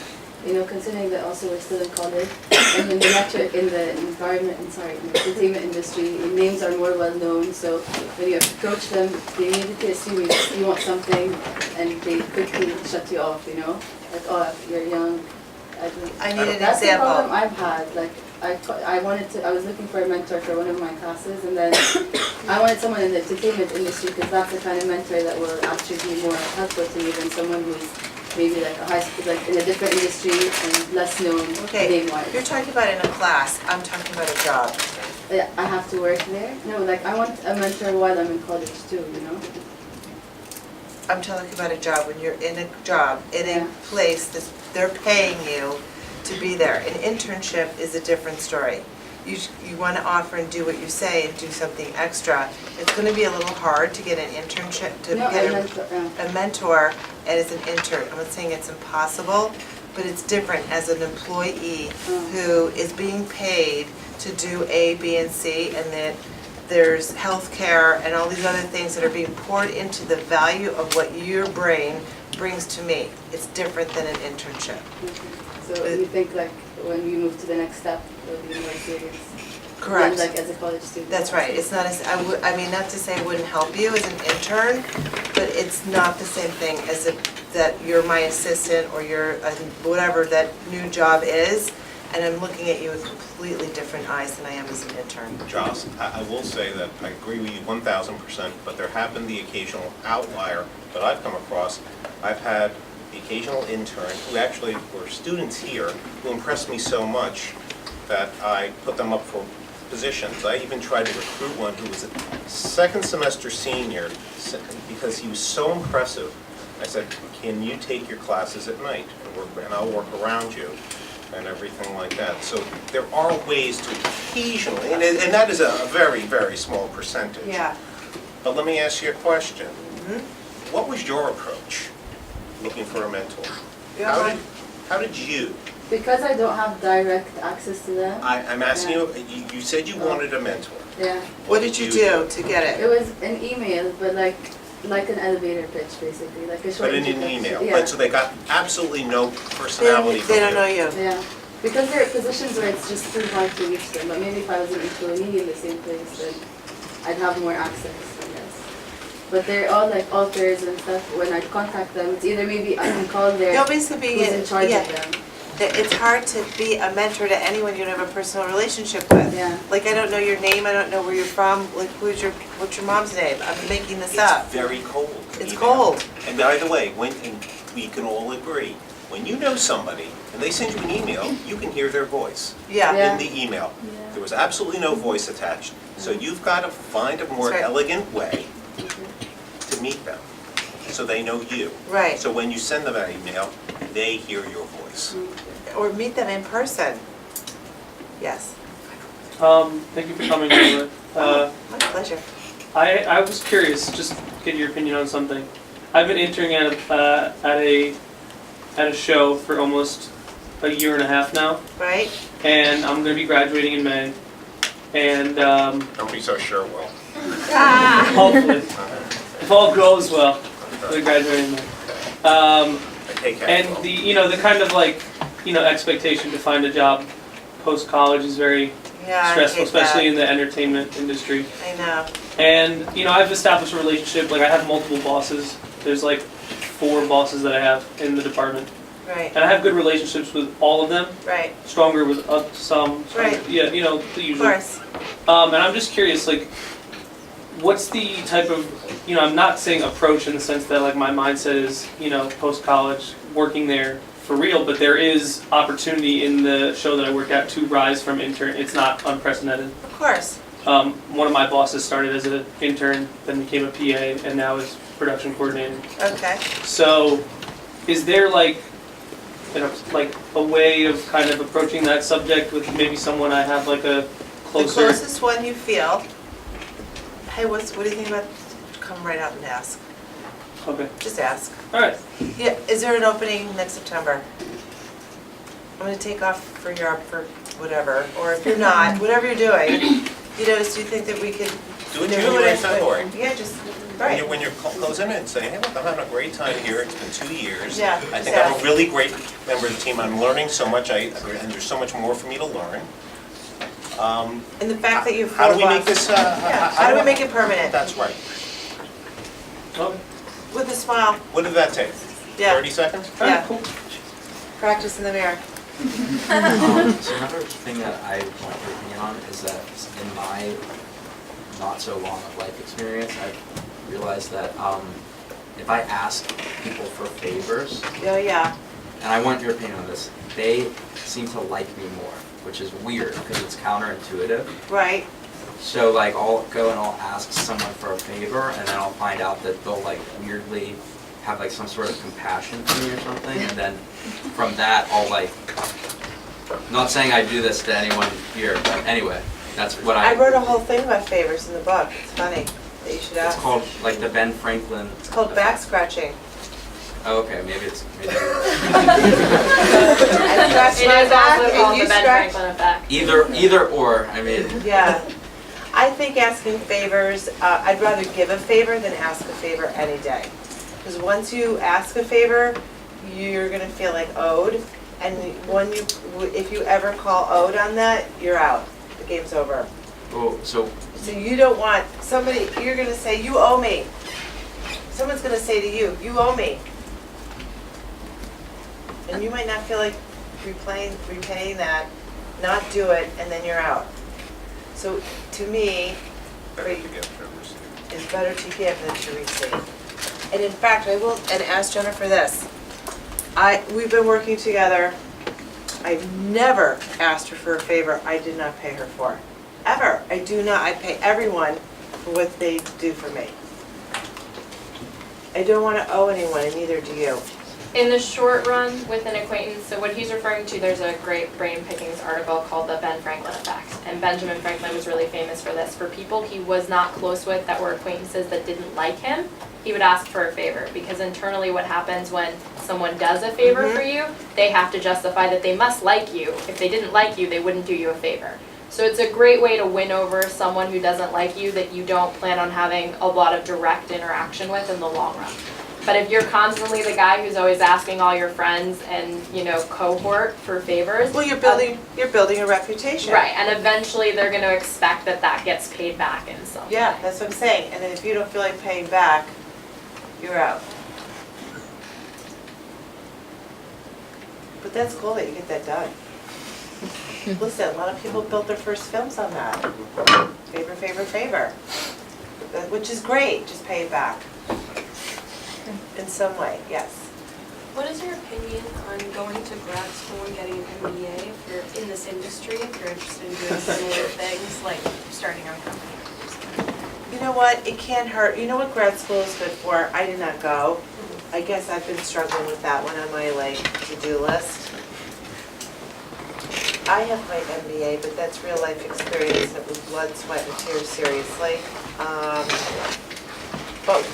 you know, considering that also we're still in college. And in the in the environment, in the entertainment industry, names are more well known, so when you approach them, they immediately assume you want something, and they quickly shut you off, you know? Like, oh, you're young. I need an That's the problem example. I've had, like, I was looking for a mentor for one of my classes, and then I wanted someone in the entertainment industry, because that's the kind of mentor that will actually be more helpful to you than someone who's maybe like a high school, like in a different industry and less known Okay, name-wise. you're talking about in a class, I'm talking about a job. I have to work there? No, like I want a mentor while I'm in college too, you know? I'm talking about a job, when you're in a job, in a Yeah. place that they're paying you to be there. An internship is a different story. You want to offer and do what you say and do something extra. It's going to be a little hard to get an internship, to No, get I meant, a mentor as an intern. I'm not saying it's impossible, but it's different as an employee who is being paid to do A, B, and C, and that there's healthcare and all these other things that are being poured into the value of what your brain brings to me. It's different than an internship. So you think like when we move to the next step, it'll be more serious? Correct. Than like as a college student? That's right. It's not as, I mean, not to say it wouldn't help you as an intern, but it's not the same thing as that you're my assistant or you're whatever that new job is, and I'm looking at you with completely different eyes than I am as an intern. Joss, I will say that I agree with you 1,000%, but there have been the occasional outlier that I've come across. I've had the occasional intern who actually were students here who impressed me so much that I put them up for positions. I even tried to recruit one who was a second semester senior because he was so impressive. I said, can you take your classes at night? And I'll work around you and everything like that. So there are ways to occasionally, and that is a very, very small percentage. Yeah. But let me ask you a question. Mm-hmm. What was your approach looking for a mentor? Yeah. How did you? Because I don't have direct access to them. I'm asking you said you wanted a mentor. Yeah. What did you do to get It it? was an email, but like an elevator pitch, basically, like a short But in an introduction. email, Yeah. but so they got absolutely no personality from They don't know you. Yeah, because there are positions where it's just too hard to reach them, but maybe if I was an employee in the same place, then I'd have more access, I guess. But they're all like authors and stuff. When I contact them, it's either maybe I can call their No, basically, who's in charge yeah, of them. it's hard to be a mentor to anyone you don't have a personal relationship with. Yeah. Like, I don't know your name, I don't know where you're from, like, what's your mom's name? I'm making this up. It's very cold. It's email. cold. And by the way, and we can all agree, when you know somebody and they send you an email, you can hear their voice Yeah. Yeah. in the email. There was absolutely no voice attached. So you've got to find a more That's right. elegant way to meet them, so they know you. Right. So when you send them an email, they hear your voice. Or meet them in person. Yes. Thank you for coming, Jocelyn. My pleasure. I was curious, just get your opinion on something. I've been interning at a show for almost a year and a half now, Right? and I'm going to be graduating in May. And Don't be so sure, Will. hopefully, if all goes well, I'll be graduating in May. I take half And Will. the kind of like expectation to find a job post college is very Yeah, I stressful, hate especially in that. the entertainment industry. I know. And I've established a relationship. Like I have multiple bosses. There's like 4 bosses that I have in the department, Right, and I have good relationships with all of them. right. Stronger with some. Right. Yeah, the Of usual. course. And I'm just curious, like, what's the type of I'm not saying approach in the sense that like my mindset is post college working there for real, but there is opportunity in the show that I work at to rise from intern. It's not unprecedented. Of course. One of my bosses started as an intern, then became a PA, and now is production coordinator. Okay. So, is there like a way of kind of approaching that subject with maybe someone I have like a The closer? closest one you feel. Hey, what do you think about, come right out and ask. Okay. Just ask. All right. Yeah, is there an opening next September? I'm gonna take off for Europe for whatever, or if you're not, whatever you're doing, do you think that we could? Do it January, February. Yeah, just, When right. you're, closing in and saying, hey, look, I'm having a great time here, it's been 2 years. Yeah, I think I'm a exactly. really great member of the team, I'm learning so much, and there's so much more for me to learn. And the fact that you have How do we 4 make bosses. this, Yeah, how do we make it permanent? That's right. Okay. With a smile, What did that take? yeah, 30 seconds? All right, Yeah. cool. practice in the mirror. So another thing that I want your opinion on is that in my not so long of life experience, I've realized that if I ask people for favors, Oh, yeah, and I want your opinion on this, they seem to like me more, which is weird because it's counterintuitive. right, So like I'll go and I'll ask someone for a favor and then I'll find out that they'll like weirdly have like some sort of compassion for me or something, and then from that I'll like, not saying I do this to anyone here, but anyway, that's what I wrote a whole thing about favors in the book, it's funny that you should It's ask. called like the Ben Franklin. It's called back scratching. Oh, okay, maybe. I It scratch is my back also called and the you Ben scratch. Franklin effect. Either or, I mean. Yeah, I think asking favors, I'd rather give a favor than ask a favor any day. Because once you ask a favor, you're gonna feel like owed, and if you ever call owed on that, you're out. The game's over. Oh, so So you don't want somebody, you're gonna say, you owe me. Someone's gonna say to you, you owe me. And you might not feel like repaying that, not do it, and then you're out. So to me, Better to give than receive. it's better to give than to receive. And in fact, I will, and ask Jennifer this. We've been working together. I've never asked her for a favor I did not pay her for. ever. I do not. I pay everyone for what they do for me. I don't want to owe anyone, and neither do you. In the short run, with an acquaintance, so what he's referring to, there's a great brain pickings article called the Ben Franklin effect. And Benjamin Franklin was really famous for this. For people he was not close with that were acquaintances that didn't like him, he would ask for a favor. Because internally what happens when someone does a favor for you, they have to justify that they must like you. If they didn't like you, they wouldn't do you a favor. So it's a great way to win over someone who doesn't like you that you don't plan on having a lot of direct interaction with in the long run. But if you're constantly the guy who's always asking all your friends and, you know, cohort for favors. Well, you're building a reputation. Right, and eventually they're gonna expect that that gets paid back in some way. Yeah, that's what I'm saying. And then if you don't feel like paying back, you're out. But that's cool that you get that done. Listen, a lot of people built their first films on that. Favor, favor, favor. Which is great, just pay it back. In some way, yes. What is your opinion on going to grad school and getting an MBA if you're in this industry, if you're interested in doing similar things, like starting your own company? You know what, it can't hurt. You know what grad school is good for? I did not go. I guess I've been struggling with that one on my to-do list. I have my MBA, but that's real life experience and it was blood, sweat, and tears, seriously. But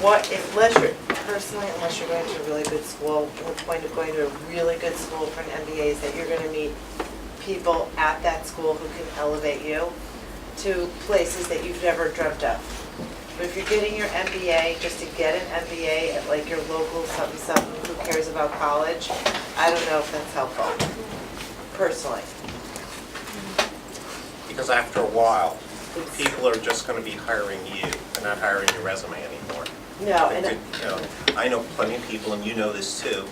unless you're going to a really good school, the point of going to a really good school for an MBA is that you're going to meet people at that school who can elevate you to places that you've never dreamt of. But if you're getting your MBA just to get an MBA at like your local something, who cares about college, I don't know if that's helpful, personally. Because after a while, people are just going to be hiring you. They're not hiring your resume anymore. No, and You know, I know plenty of people, and you know this too,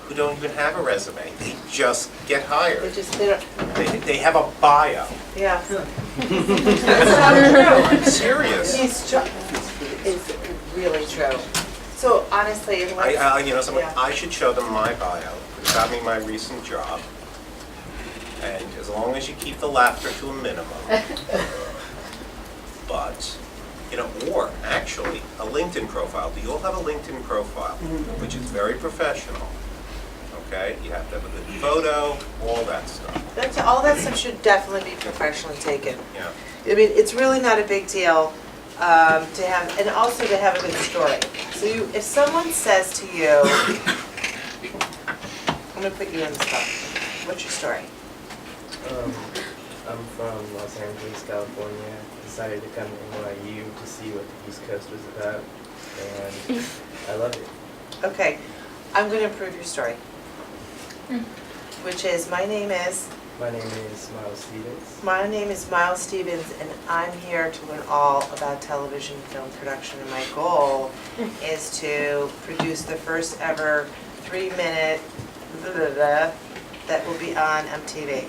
who don't even have a resume. They just get hired. they don't, They have a bio. yeah. That's not true. I'm serious. It's really true. So honestly, unless. I should show them my bio. It got me my recent job. And as long as you keep the laughter to a minimum. But, or actually, a LinkedIn profile. Do you all have a LinkedIn profile? Which is very professional. Okay? You have to have a good photo, all that stuff. All that stuff should definitely be professionally taken. Yeah. I mean, it's really not a big deal to have, and also to have a good story. So if someone says to you, I'm gonna put you on the spot. What's your story? I'm from Los Angeles, California. Decided to come to NYU to see what the East Coast was about, and I love it. Okay, I'm gonna improve your story. Which is, my name is Miles Stevens. My name is Miles Stevens, and I'm here to learn all about television film production. And my goal is to produce the first ever 3-minute that will be on MTV.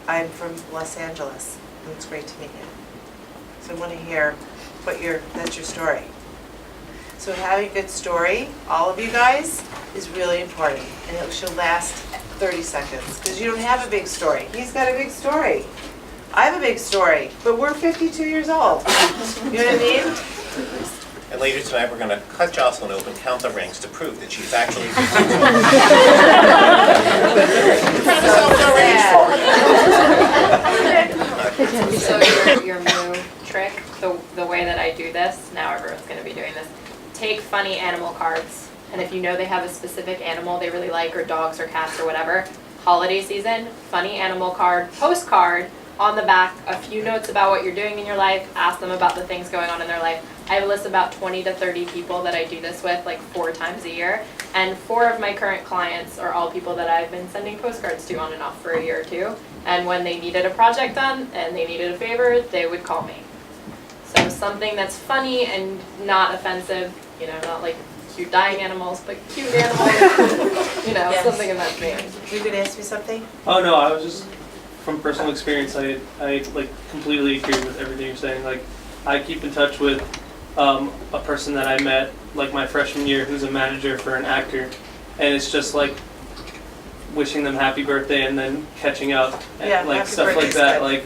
I'm from Los Angeles, and it's great to meet you. So I want to hear that's your story. So having a good story, all of you guys, is really important, and it should last 30 seconds, because you don't have a big story. He's got a big story. I have a big story, but we're 52 years old. You know what I mean? And later tonight, we're going to cut Jocelyn open, count the rings to prove that she's actually. So your move trick, the way that I do this, now everyone's going to be doing this, take funny animal cards, and if you know they have a specific animal they really like, or dogs or cats or whatever, holiday season, funny animal card, postcard, on the back, a few notes about what you're doing in your life, ask them about the things going on in their life. I have a list of about 20 to 30 people that I do this with, like 4 times a year, and 4 of my current clients are all people that I've been sending postcards to on and off for a year or two, and when they needed a project done and they needed a favor, they would call me. So something that's funny and not offensive, not like cute dying animals, but cute animals, Yes. something in that vein. You could ask me something? Oh no, I was just, from personal experience, I like completely agree with everything you're saying. Like, I keep in touch with a person that I met like my freshman year who's a manager for an actor, and it's just like wishing them happy birthday and then catching up and Yeah, like happy stuff like birthday's that. good. Like,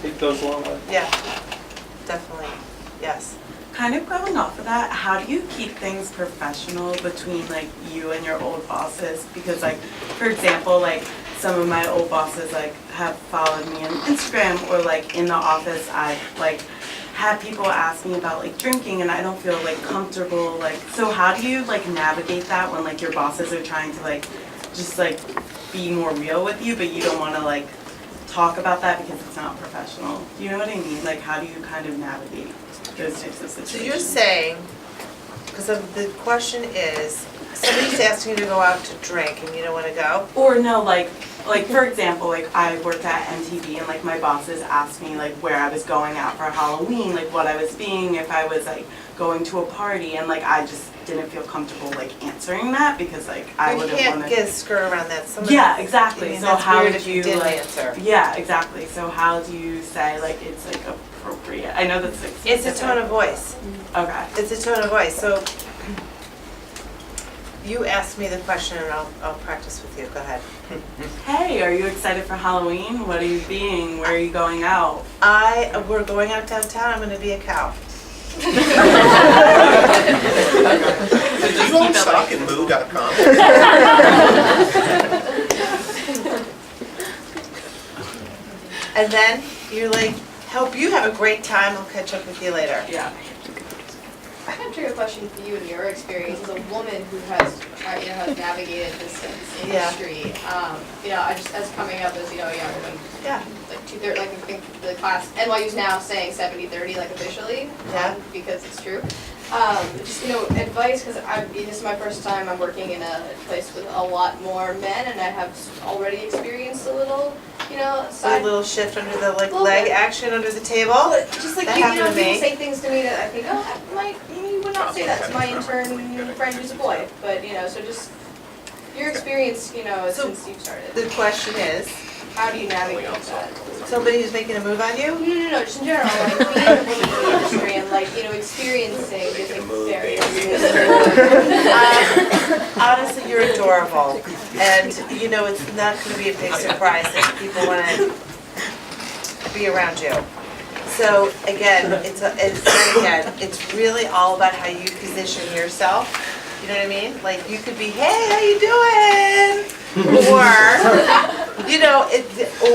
it goes a long way. Yeah, definitely, yes. Kind of going off of that, how do you keep things professional between like you and your old bosses? Because like, for example, like some of my old bosses like have followed me on Instagram, or like in the office I've like had people ask me about like drinking and I don't feel like comfortable, like, so how do you like navigate that when like your bosses are trying to like just like be more real with you, but you don't want to like talk about that because it's not professional? Do you know what I mean? Like, how do you kind of navigate those types of situations? So you're saying, because the question is, somebody's asking you to go out to drink and you don't want to go? Or no, like for example, like I worked at MTV and like my bosses asked me like where I was going out for Halloween, like what I was being, if I was like going to a party, and like I just didn't feel comfortable like answering that because like I wouldn't want to. You can't get a skirt around that. Somebody, Yeah, exactly. I mean, So that's how weird would if you you didn't like? answer. Yeah, exactly. So how do you say like it's like appropriate? I know that's like It's a specific. tone of voice. Okay. It's a tone of voice. So you ask me the question and I'll practice with you. Go ahead. Hey, are you excited for Halloween? What are you being? Where are you going out? We're going out downtown. I'm going to be a cow. Do you own stock in moo.com? And then you're like, hope you have a great time. I'll catch up with you later. Yeah. I have a trigger question for you in your experience as a woman who has, has navigated this industry. I just, as coming up as, a young woman, Yeah. like two-thirds, like I think the class, NYU's now saying 70-30, like officially, Yeah. because it's true. Just, advice, because this is my first time I'm working in a place with a lot more men, and I have already experienced a little, A side. little shift under the Little leg bit. action under the table. But just like, That people happened to me. say things to me that I think, you would not say that to my intern friend who's a boy. But, so just your experience, So- since you've started. The question is, How do you navigate that? somebody who's making a move on you? No, just in general, like being in the women's industry and like, experiencing different barriers. Honestly, you're adorable. And, it's not going to be a big surprise that people want to be around you. So again, it's really all about how you position yourself. You know what I mean? Like you could be, hey, how you doing?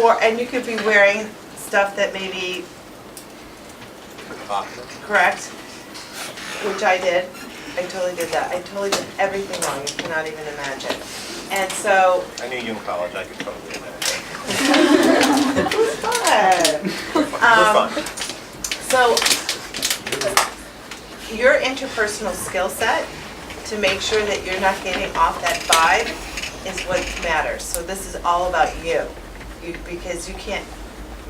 Or, and you could be wearing stuff that maybe, correct, which I did. I totally did that. I totally did everything wrong. You cannot even imagine. And so, I knew you in college, I could totally imagine. it was fun. We're fun. So, your interpersonal skill set to make sure that you're not getting off that vibe is what matters. So this is all about you, because you can't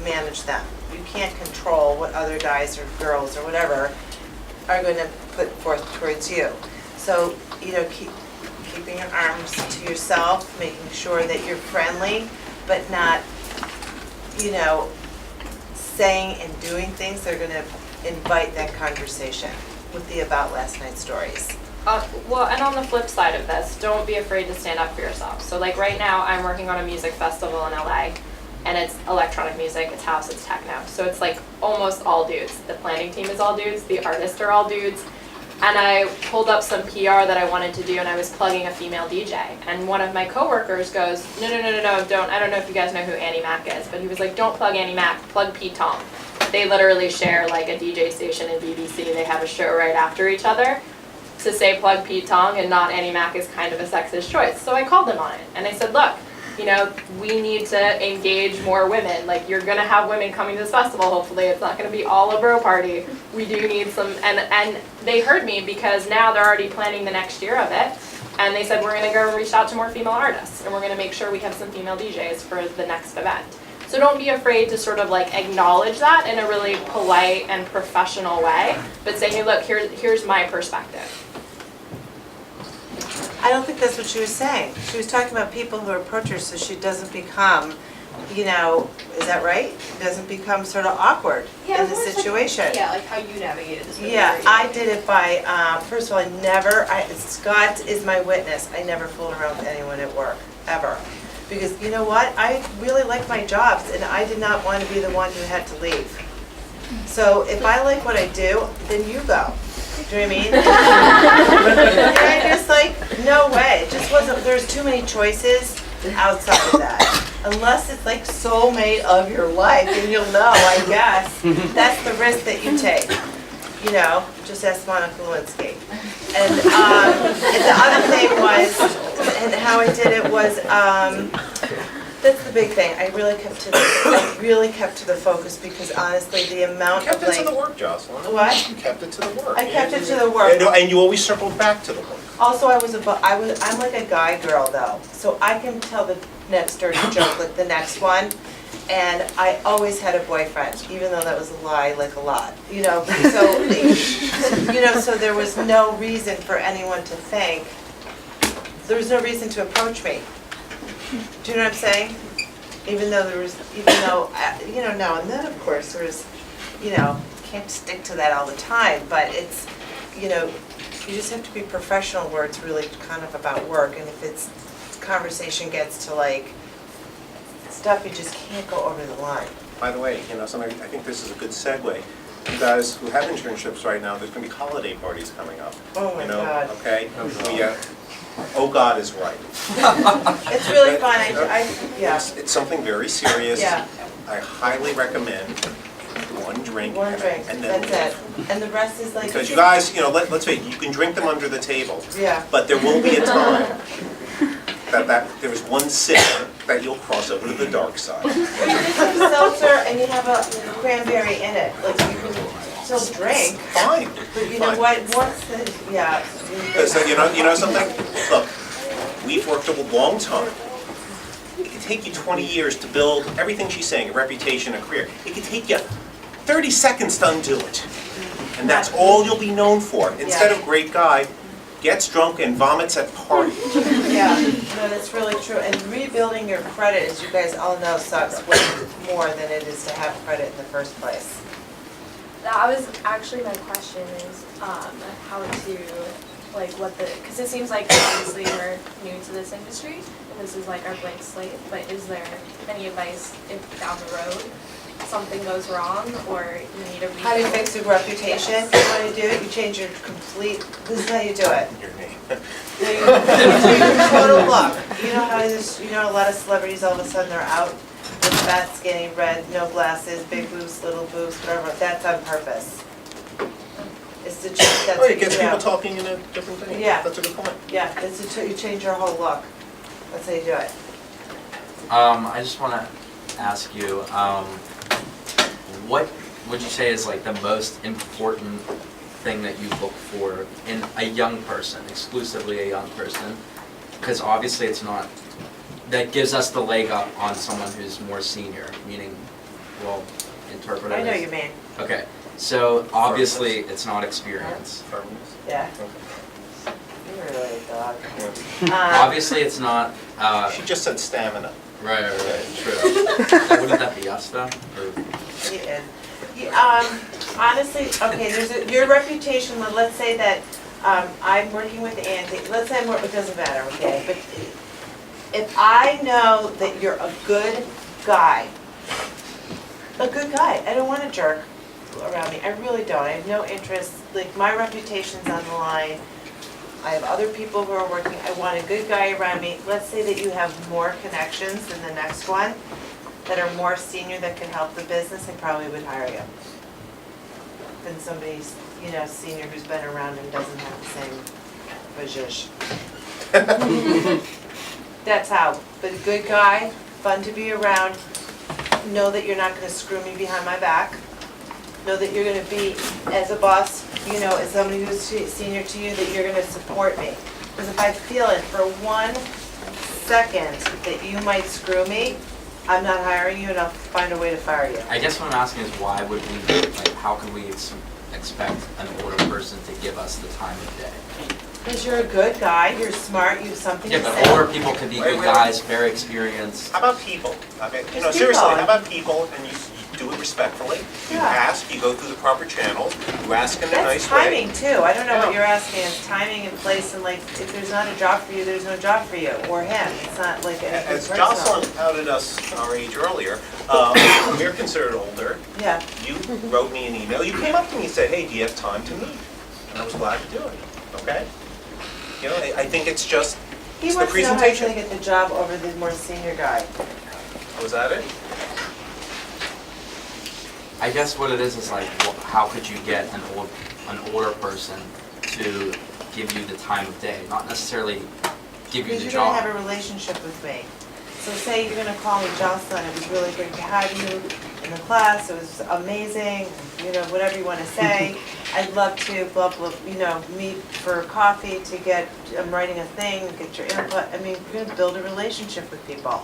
manage them. You can't control what other guys or girls or whatever are going to put forth towards you. So, keeping your arms to yourself, making sure that you're friendly, but not, saying and doing things that are going to invite that conversation with the about last night stories. And on the flip side of this, don't be afraid to stand up for yourself. So like right now, I'm working on a music festival in LA, and it's electronic music, it's house, it's techno. So it's like almost all dudes. The planning team is all dudes, the artists are all dudes. And I pulled up some PR that I wanted to do, and I was plugging a female DJ. And one of my coworkers goes, no, don't. I don't know if you guys know who Annie Mac is, but he was like, don't plug Annie Mac, plug Pete Tong. They literally share like a DJ station in BBC. They have a show right after each other. To say plug Pete Tong and not Annie Mac is kind of a sexist choice. So I called them on it, and I said, look, we need to engage more women. Like, you're gonna have women coming to this festival, hopefully. It's not gonna be all a bro party. We do need some, and they heard me because now they're already planning the next year of it. And they said, we're gonna go reach out to more female artists, and we're gonna make sure we have some female DJs for the next event. So don't be afraid to sort of like acknowledge that in a really polite and professional way, but say, hey, look, here's my perspective. I don't think that's what she was saying. She was talking about people who approach her so she doesn't become, is that right? Doesn't become sort of awkward in the situation. Like how you navigated this. Yeah, I did it by, first of all, Scott is my witness. I never fool around with anyone at work, ever. Because you know what? I really like my jobs and I did not want to be the one who had to leave. So if I like what I do, then you go. Do you know what I mean? And I just like, no way. It just wasn't, there's too many choices outside of that. Unless it's like soulmate of your life, and you'll know, I guess. That's the risk that you take. You know, just ask Monica Lewinsky. And the other thing was, and how I did it was, that's the big thing. I really kept to the focus because honestly, the amount You kept of it to the like. work, Jocelyn. What? You kept it to the work. I kept it to the work. And you always circled back to the work. Also, I'm like a guy girl though, so I can tell the next dirty joke like the next one. And I always had a boyfriend, even though that was a lie, like a lot, you know. So, you know, so there was no reason for anyone to think. There was no reason to approach me. Do you know what I'm saying? Even though, you know, now and then, of course, there's, you know, can't stick to that all the time, but it's, you know, you just have to be professional where it's really kind of about work, and if it's, conversation gets to like, stuff, you just can't go over the line. By the way, you know, I think this is a good segue. You guys who have internships right now, there's going to be holiday parties coming up. Oh my you know, God. Okay? Oh God is right. It's really fun, yeah. It's something very serious. Yeah. I highly recommend one drink. One drink, and then that's it. And the rest is like. Because you guys, you know, let's face it, you can drink them under the table. Yeah. But there will be a time that there is one sip that you'll cross over to the dark side. You put the seltzer and you have a cranberry in it, like you can still drink. Fine. But you know what, once the, yeah. Because you know something? Look, we've worked a long time. It can take you 20 years to build everything she's saying, a reputation, a career. It can take you 30 seconds to undo it. And that's all you'll be known for. Instead of great guy, gets drunk and vomits at parties. Yeah, no, that's really true. And rebuilding your credit, as you guys all know, sucks way more than it is to have credit in the first place. That was actually my question is how to, like because it seems like obviously we're new to this industry and this is like our blank slate, but is there any advice if down the road something goes wrong or you need a How do you fix your reputation? You want to do it, you change your complete, this is how you do it. Your name. You change your total look. You know how this, you know a lot of celebrities all of a sudden they're out with fat, skinny, red, no glasses, big boobs, little boobs, whatever. That's on purpose. It's to change, that's what It gets you do. people talking in a different thing. Yeah. That's a good point. Yeah, it's you change your whole look. That's how you do it. I just want to ask you, what would you say is like the most important thing that you look for in a young person, exclusively a young person? Because obviously it's not, that gives us the leg up on someone who's more senior, meaning, well, interpret it I know as- you mean. Okay, so obviously it's not experience. Firmness. Yeah. You're really a dog. Obviously it's not, She just said stamina. right, true. Wouldn't that be us though? Or- Honestly, okay, your reputation, let's say that I'm working with Andy, let's say it doesn't matter, okay, but if I know that you're a good guy, I don't want a jerk around me, I really don't, I have no interest, like my reputation's on the line, I have other people who are working, I want a good guy around me, let's say that you have more connections than the next one, that are more senior that can help the business, I probably would hire you. Than somebody, you know, senior who's been around and doesn't have the same bazish. That's how, but a good guy, fun to be around, know that you're not gonna screw me behind my back, know that you're gonna be, as a boss, you know, as somebody who's senior to you, that you're gonna support me. Because if I feel it for 1 second that you might screw me, I'm not hiring you and I'll find a way to fire you. I guess what I'm asking is why would we, like, how can we expect an older person to give us the time of day? Because you're a good guy, you're smart, you have something to Yeah, say. but older people can be good guys, very experienced. How about people? I mean, you know, Just seriously, people. how about people? And do it respectfully. You Yeah. ask, you go through the proper channels, you ask in a nice That's way. timing too. I don't know Yeah. what you're asking. It's timing and place and like, if there's not a job for you, there's no job for you or him. It's not like anything As personal. Jocelyn outed us our age earlier, we're considered older. Yeah. You wrote me an email, you came up to me and said, hey, do you have time to meet? And I was glad to do it, okay? You know, I think it's just, He it's the wants to know how he's presentation. gonna get the job over the more senior guy. Was that it? I guess what it is like, how could you get an older person to give you the time of day, not necessarily give you Because the you're gonna job. have a relationship with me. So say you're gonna call me Jocelyn, it was really great to have you in the class, it was amazing, you know, whatever you wanna say. I'd love to blah, blah, you know, meet for coffee to get, I'm writing a thing, get your input. I mean, you're gonna build a relationship with people.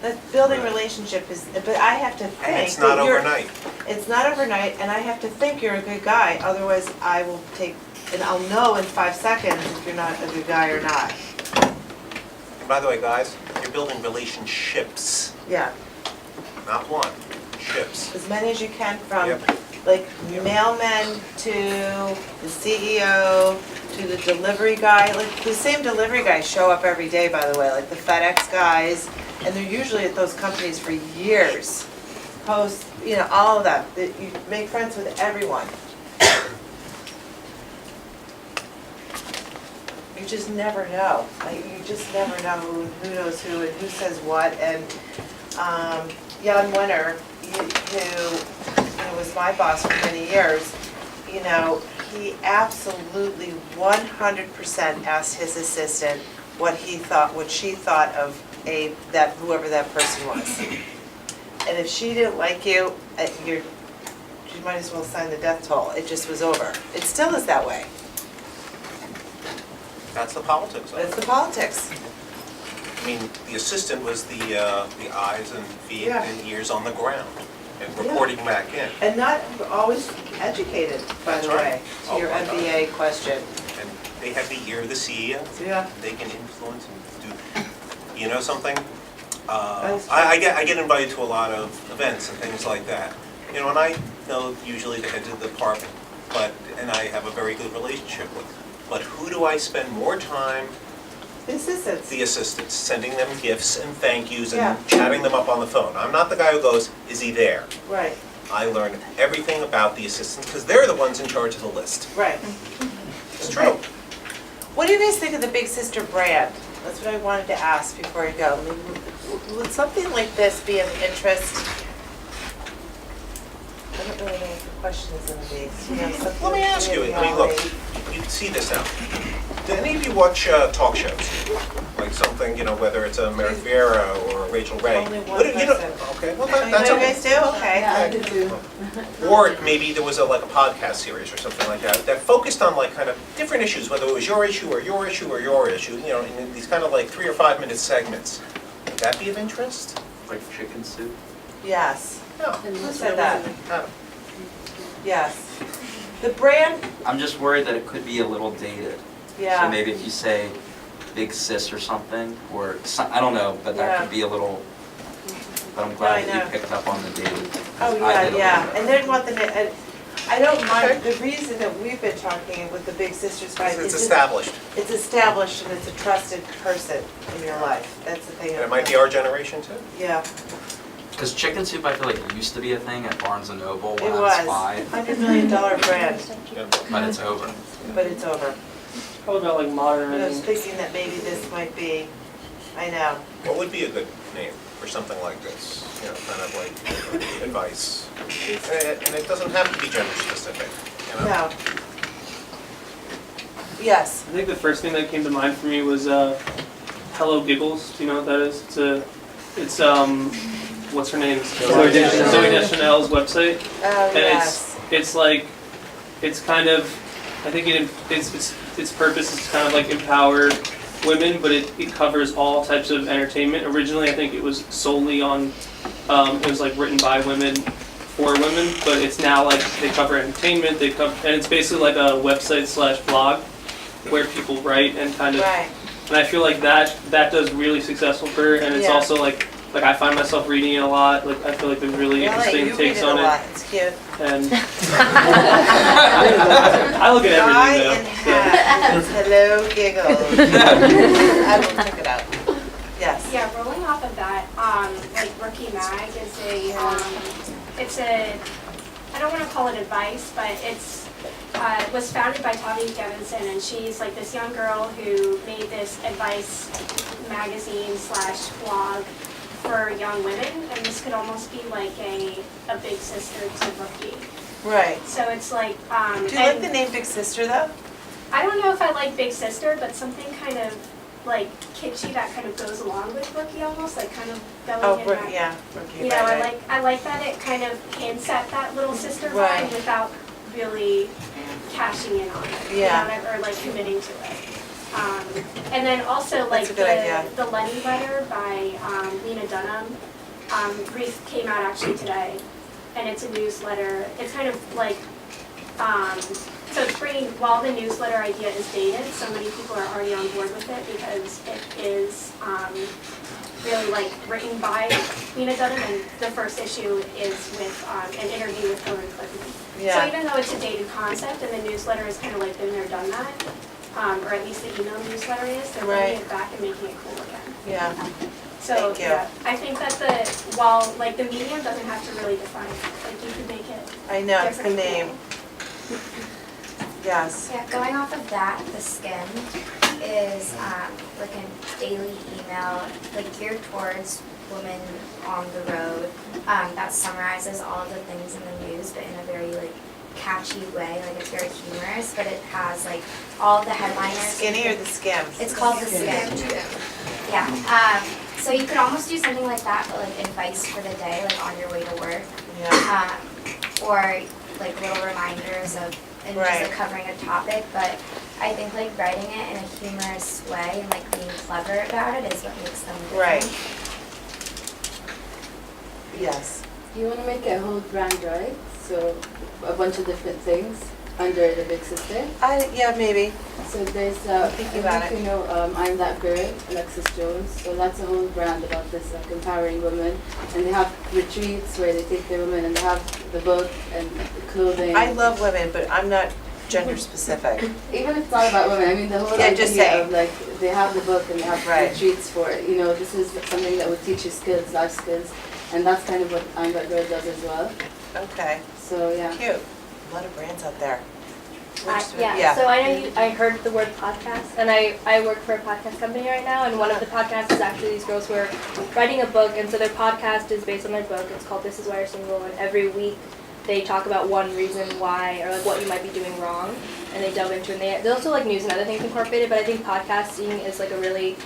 That building relationship is, but I have to think. And it's not that you're- overnight. It's not overnight, and I have to think you're a good guy, otherwise I will take, and I'll know in 5 seconds if you're not a good guy or not. And by the way, guys, you're building relationships, Yeah, not one, ships. as many as you can from, Yep. like, mailmen to the CEO, to the delivery guy, like, the same delivery guys show up every day, by the way, like the FedEx guys, and they're usually at those companies for years. Post, you know, all of that, that you make friends with everyone. You just never know, like, you just never know who knows who and who says what, and, Jan Winter, who was my boss for many years, you know, he absolutely 100% asked his assistant what he thought, what she thought of that whoever that person was. And if she didn't like you, you might as well sign the death toll. It just was over. It still is that way. That's the politics of But it's it. the politics. I mean, the assistant was the eyes and feet Yeah. and ears on the ground and reporting back in. And not always educated, by That's the right. way, to Oh, your my God. MBA question. And they have the ear of the CEO. Yeah. They can influence and do, you know something? That's true. I get invited to a lot of events and things like that. You know, and I know usually the heads of the department, and I have a very good relationship with. But who do I spend more time? The assistants. The assistants, sending them gifts and thank yous Yeah. and chatting them up on the phone. I'm not the guy who goes, is he there? Right, I learn everything about the assistants because they're the ones in charge of the list. right. It's true. What do you guys think of the Big Sister brand? That's what I wanted to ask before I go. I mean, would something like this be of interest? I don't really know what the question is gonna be. You know, something Let me ask you, in I mean, look, reality. you can see this now. Do any of you watch talk shows? Like something, you know, whether it's a Mary Vieira or a Rachel Ray? Only one What do you know- person. Okay, well, Oh, you that's okay. guys do? Okay. Yeah, I do too. Or maybe there was like a podcast series or something like that focused on like kind of different issues, whether it was your issue or your issue or your issue, you know, in these kind of like 3 or 5 minute segments. Would that be of interest? Like chicken soup. Yes. No. Who said that? No. Yes. The brand, I'm just worried that it could be a little dated. So yeah. maybe if you say big sis or something, or some, I don't know, but that Yeah. could be a little, but I'm No, I glad that know. you picked up on the dated. Oh, I yeah, did a yeah. little bit. And then what and I don't mind, the reason that we've been talking with the Big Sisters guys It's is established, it's established and it's a trusted person in your life. That's the thing. and it might be our generation too. Yeah, Because chicken soup, I feel like it used to be a thing at Barnes & Noble it when I was was. 5, $100 million brand, Yeah. but it's over. but it's over. Probably about like I modern was and thinking that maybe this might be, I know. What would be a good name for something like this? You know, kind of like advice. And it doesn't have to be gender specific, you know? No. Yes. I think the first thing that came to mind for me was Hello Giggles. Do you know what that is? It's what's her name? Zooey Deschanel. Zooey Deschanel's website. Oh, And yes. it's like, it's kind of, I think its purpose is to kind of like empower women, but it covers all types of entertainment. Originally, I think it was solely on, it was like written by women for women, but it's now like they cover entertainment, and it's basically like a website/blog where people write and kind of, Right. and I feel like that does really successful for her, and it's Yeah. also like like I find myself reading it a lot. Like I feel like there's really interesting takes on it. It's cute. And I look at everything though. Hats, hello giggles. I will check it out. Yes. Yeah, rolling off of that, like Rookie Mag is it's a, I don't want to call it advice, but it's, was founded by Tavi Gevinson, and she's like this young girl who made this advice magazine / blog for young women, and this could almost be like a big sister to Rookie. Right. So it's like, Do you like the name Big Sister though? I don't know if I like Big Sister, but something kind of like kitschy that kind of goes along with Rookie almost, like kind of going in that. Yeah, Rookie, You know, I like that it kind of hints at that little sister Right. vibe without really cashing in on it. Yeah. You know, or like committing to it. And then also like That's a good idea. the Lenny letter by Lena Dunham came out actually today, and it's a newsletter. It's kind of like so it's bringing, while the newsletter idea is dated, so many people are already on board with it because it is really like written by Lena Dunham, and the first issue is with an interview with Hillary Clinton. So even though it's a dated concept and the newsletter is kind of like been there, done that, or at least the email newsletter is, they're bringing it back and making it cool again. Yeah. So Thank you. yeah, I think that while like the medium doesn't have to really define it, like you could make it. I know, it's the different and name. cool. Yeah, going off of that, the skin is like a daily email, like geared towards women on the road, that summarizes all of the things in the news, but in a very like catchy way. Like it's very humorous, but it has like all of the headliners. Skinny or the Skims? It's called the Skim. Yeah. So you could almost do something like that, but like advice for the day, like on your way to work. Yeah. Or like little reminders of, and just like covering a topic, but I think like writing it in a humorous way and like being clever about it is what makes them different. Right. Yes. You want to make a whole brand, right? So a bunch of different things under the Big Sister. Yeah, maybe. So there's, Thinking about it. you know, I'm That Girl, Alexis Jones. So that's a whole brand about this, like empowering women. And they have retreats where they take their women and they have the book and the clothing. I love women, but I'm not gender specific. Even if it's not about women, I mean the whole Yeah, idea just saying. of like they have the book and they have retreats for it. You know, this is something that would teach you skills, life skills, and that's kind of what I'm That Girl does as well. Okay. So yeah. Cute. A lot of brands out there. Yeah, so I know I heard the word podcast, and I work for a podcast company right now, and one of the podcasts is actually these girls who are writing a book, and so their podcast is based on their book. It's called This Is Why You're Single, and every week they talk about one reason why, or like what you might be doing wrong, and they delve into it. And they also like news and other things incorporated, but I think podcasting is like a really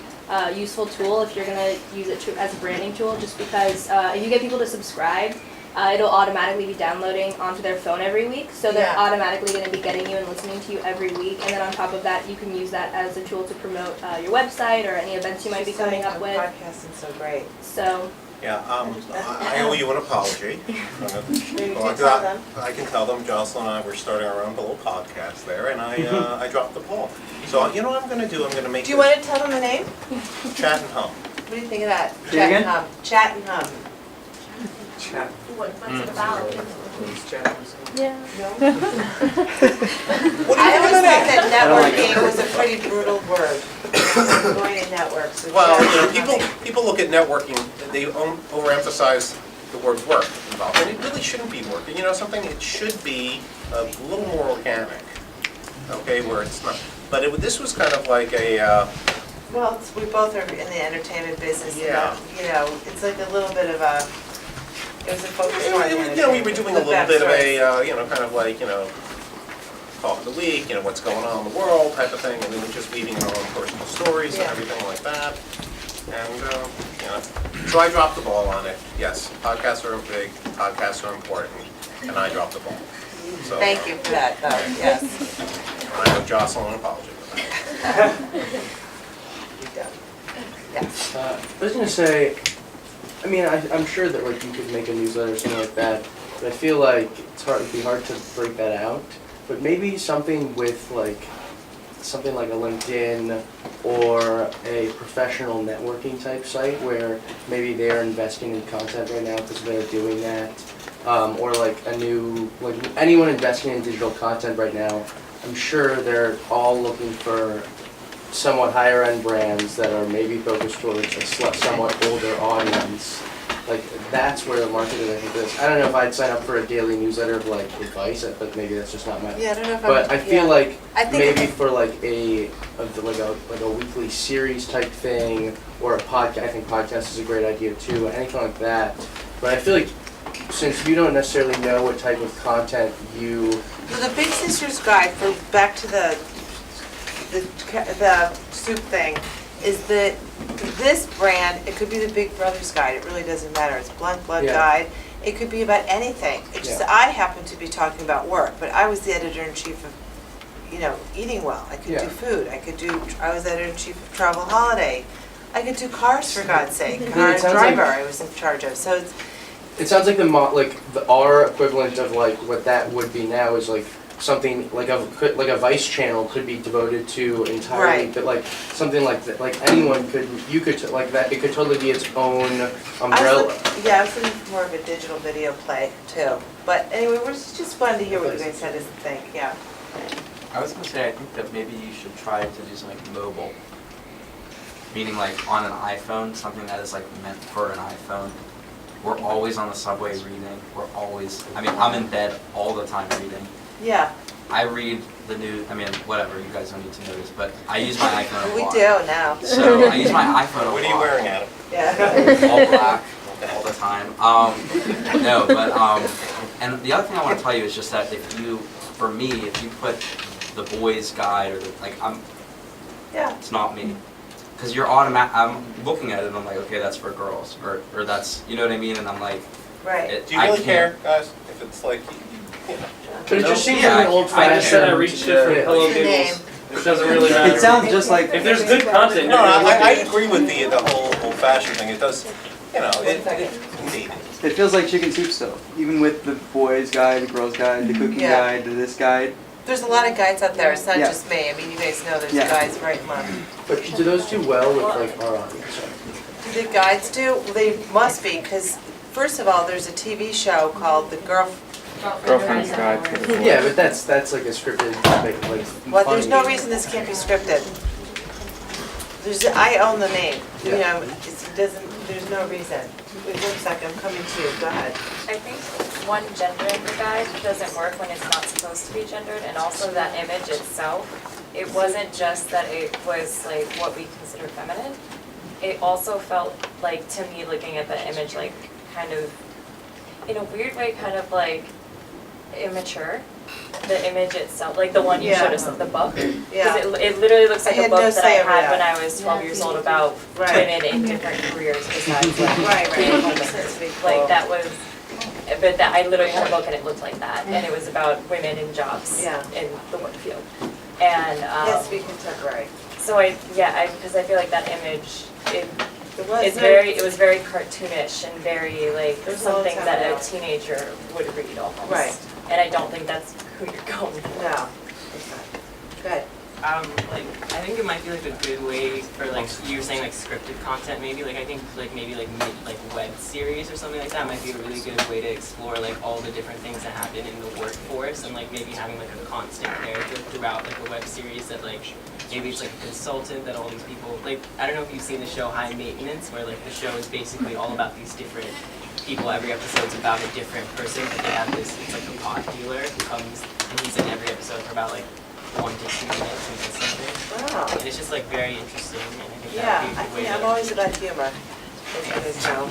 useful tool if you're gonna use it as a branding tool, just because if you get people to subscribe, it'll automatically be downloading onto their phone every week, so they're automatically going to be getting you and listening to you every week, and then on top of that, you can use that as a tool to promote your website or any events you might be coming up with. Podcasting's so great. So. Yeah, I owe you an apology. I can tell them, Jocelyn and I were starting our own little podcast there, and I dropped the ball. So you know what I'm going to do? I'm going to make. Do you want to tell them the name? Chat and Hum. What do you think of that? Say Chat again? and Hum. Chat and Hum. Chat. What's it about? Please chat. Yeah. I always thought that networking was a pretty brutal word. Going to networks. Well, you know, people look at networking, they overemphasize the word work involved, and it really shouldn't be work. You know, it should be a little more organic, okay, where it's not. But this was kind of like a. Well, we both are in the entertainment business. Yeah. You know, it's like a little bit of a. It was a focus on You know, we were doing a little bit of a, you know, kind of like, you know, talk of the week, you know, what's going on in the world type of thing, and then we're just weaving in our own personal stories and everything like that. And, you know, so I dropped the ball on it. Yes, podcasts are big, podcasts are important, and I dropped the ball. So, Thank you for that, though, yes. I owe Jocelyn an apology for that. Yes. I was gonna say, I mean, I'm sure that like you could make a newsletter or something like that, but I feel like it'd be hard to break that out. But maybe something with like something like a LinkedIn or a professional networking type site where maybe they're investing in content right now because they're doing that. Or like anyone investing in digital content right now, I'm sure they're all looking for somewhat higher end brands that are maybe focused towards a somewhat older audience. Like that's where the market is, I think is. I don't know if I'd sign up for a daily newsletter of like advice, but maybe that's just not my. Yeah, I don't know if But I feel like I think maybe for like a weekly series type thing or a podcast. I think podcast is a great idea too. Anything like that. But I feel like since you don't necessarily know what type of content you. So the Big Sister's Guide, for back to the soup thing, is that this brand, it could be the Big Brother's Guide, it really doesn't matter, it's Blunt Blood Yeah. Guide, it could be about anything. It's just, Yeah. I happen to be talking about work, but I was the editor-in-chief of, eating well, I could Yeah. do food, I was editor-in-chief of Travel Holiday, I could do cars for God's sake, car and sounds driver like- I was in charge of, so it's, It sounds like our equivalent of like what that would be now is like something like a Vice channel could be devoted to entirely, Right. but like something like that, like anyone could, you could like that. It could totally be its own umbrella. I was looking for more of a digital video play too, but anyway, it's just fun to hear what you guys had to think, yeah. I was gonna say, I think that maybe you should try to do something mobile. Meaning like on an iPhone, something that is like meant for an iPhone. We're always on the subway reading, I'm in bed all the time reading. Yeah, I read the news, whatever, you guys don't need to know this, but I use my iPhone a we lot. do now. So I use my iPhone a lot. What are you wearing, Adam? Yeah. All black, all the time. No, but, and the other thing I want to tell you is just that if you put the boys' guide or Yeah. it's not me. Because I'm looking at it and I'm like, okay, that's for girls, or that's, you know what I mean? And I'm like, Right. Do you really care, guys, if it's like, But it just seems Yeah, like an old I just said I fashioned. read shit from Hello What's your name? Giggles. It doesn't really matter. It sounds just like. If there's good content, no, you're gonna look I at it. agree with the whole old-fashioned thing. It does, indeed. It feels like chicken soup still, even with the boys' guide, the girls' guide, the cooking Yeah. guide, this guide. There's a lot of guides out there, it's not Yeah. just me, I mean, you guys know there's Yeah. guides right and left. But do those do well with like our audience? Do the guides do? Well, they must be, because first of all, there's a TV show called The Girlfriend's guide. Yeah, but that's like a scripted topic, like. Well, there's no funny. reason this can't be scripted. I own the name, Yeah. there's no reason. Wait 1 second, I'm coming to you, go ahead. I think one, gendering the guide doesn't work when it's not supposed to be gendered, and also that image itself, it wasn't just that it was like what we consider feminine. It also felt like, to me, looking at the image, like kind of, in a weird way, kind of like immature. The image itself, like the one you showed us of the book. Yeah. Because it literally looks like I a had book no that I say over had that. when I was 12 years old about Right. women in different careers besides like Right, being right. homeless. Like that was, but that I literally had a book and it looked like that, and it was about women in jobs Yeah. in the work field. And It has to be contemporary. so because I feel like that image, it It was very cartoonish and very like It was all the something time that a now. teenager would read almost. Right. And I don't think that's who you're going for. No. Good. I think it might be like a good way for like you were saying like scripted content maybe I think maybe web series or something like that might be a really good way to explore like all the different things that happen in the workforce and like maybe having like a constant character throughout like a web series that like maybe it's like a consultant that all these people like I don't know if you've seen the show High Maintenance where like the show is basically all about these different people. Every episode's about a different person, but they have this, it's like a pot dealer who comes and he's in every episode for about like 1 to 2 minutes and does something. Wow. And it's just like very interesting, and I think Yeah, that would be a good way I'm to. always about humor, as you guys know.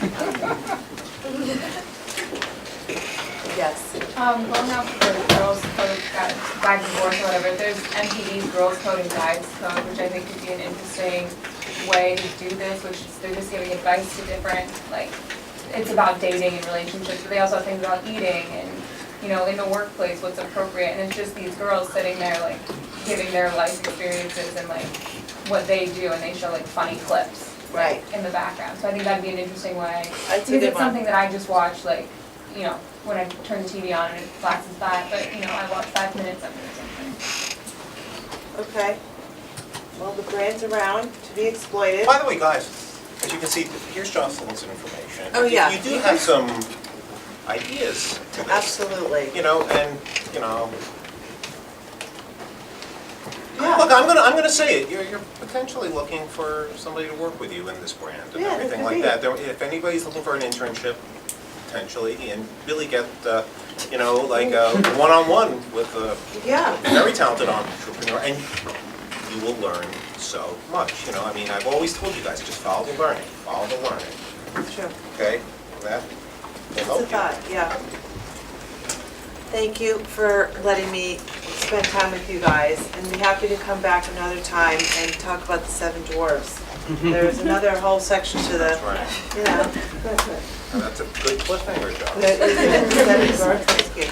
Yes. Going off the girls' code guide and divorce or whatever, there's MTV's Girls Code and Guides Code, which I think could be an interesting way to do this, which is they're just giving advice to different, it's about dating and relationships, but they also have things about eating and, in the workplace, what's appropriate, and it's just these girls sitting there, giving their life experiences and, what they do, and they show, funny clips. Right. In the background, so I think that'd be an interesting way. That's a Because good it's one. something that I just watch, when I turn the TV on and it flashes by, but, I watch 5 minutes of it or something. Okay. Well, the brand's around to be exploited. By the way, guys, as you can see, here's Jocelyn's information. Oh, yeah. You do have some ideas to this. Absolutely. You know, and, you know, Yeah. look, I'm gonna say it, you're potentially looking for somebody to work with you in this brand and Yeah, that everything could like be. that. If anybody's looking for an internship, potentially, and really get, you know, like a one-on-one with a Yeah. very talented entrepreneur, and you will learn so much, you know, I mean, I've always told you guys, just follow the learning, Sure. okay? That will It's help a you. thought, yeah. Thank you for letting me spend time with you guys, and be happy to come back another time and talk about the Seven Dwarfs. There's another whole section to the, That's right. you know. And that's a good cliffhanger, Jocelyn. The Seven Dwarfs, that's good.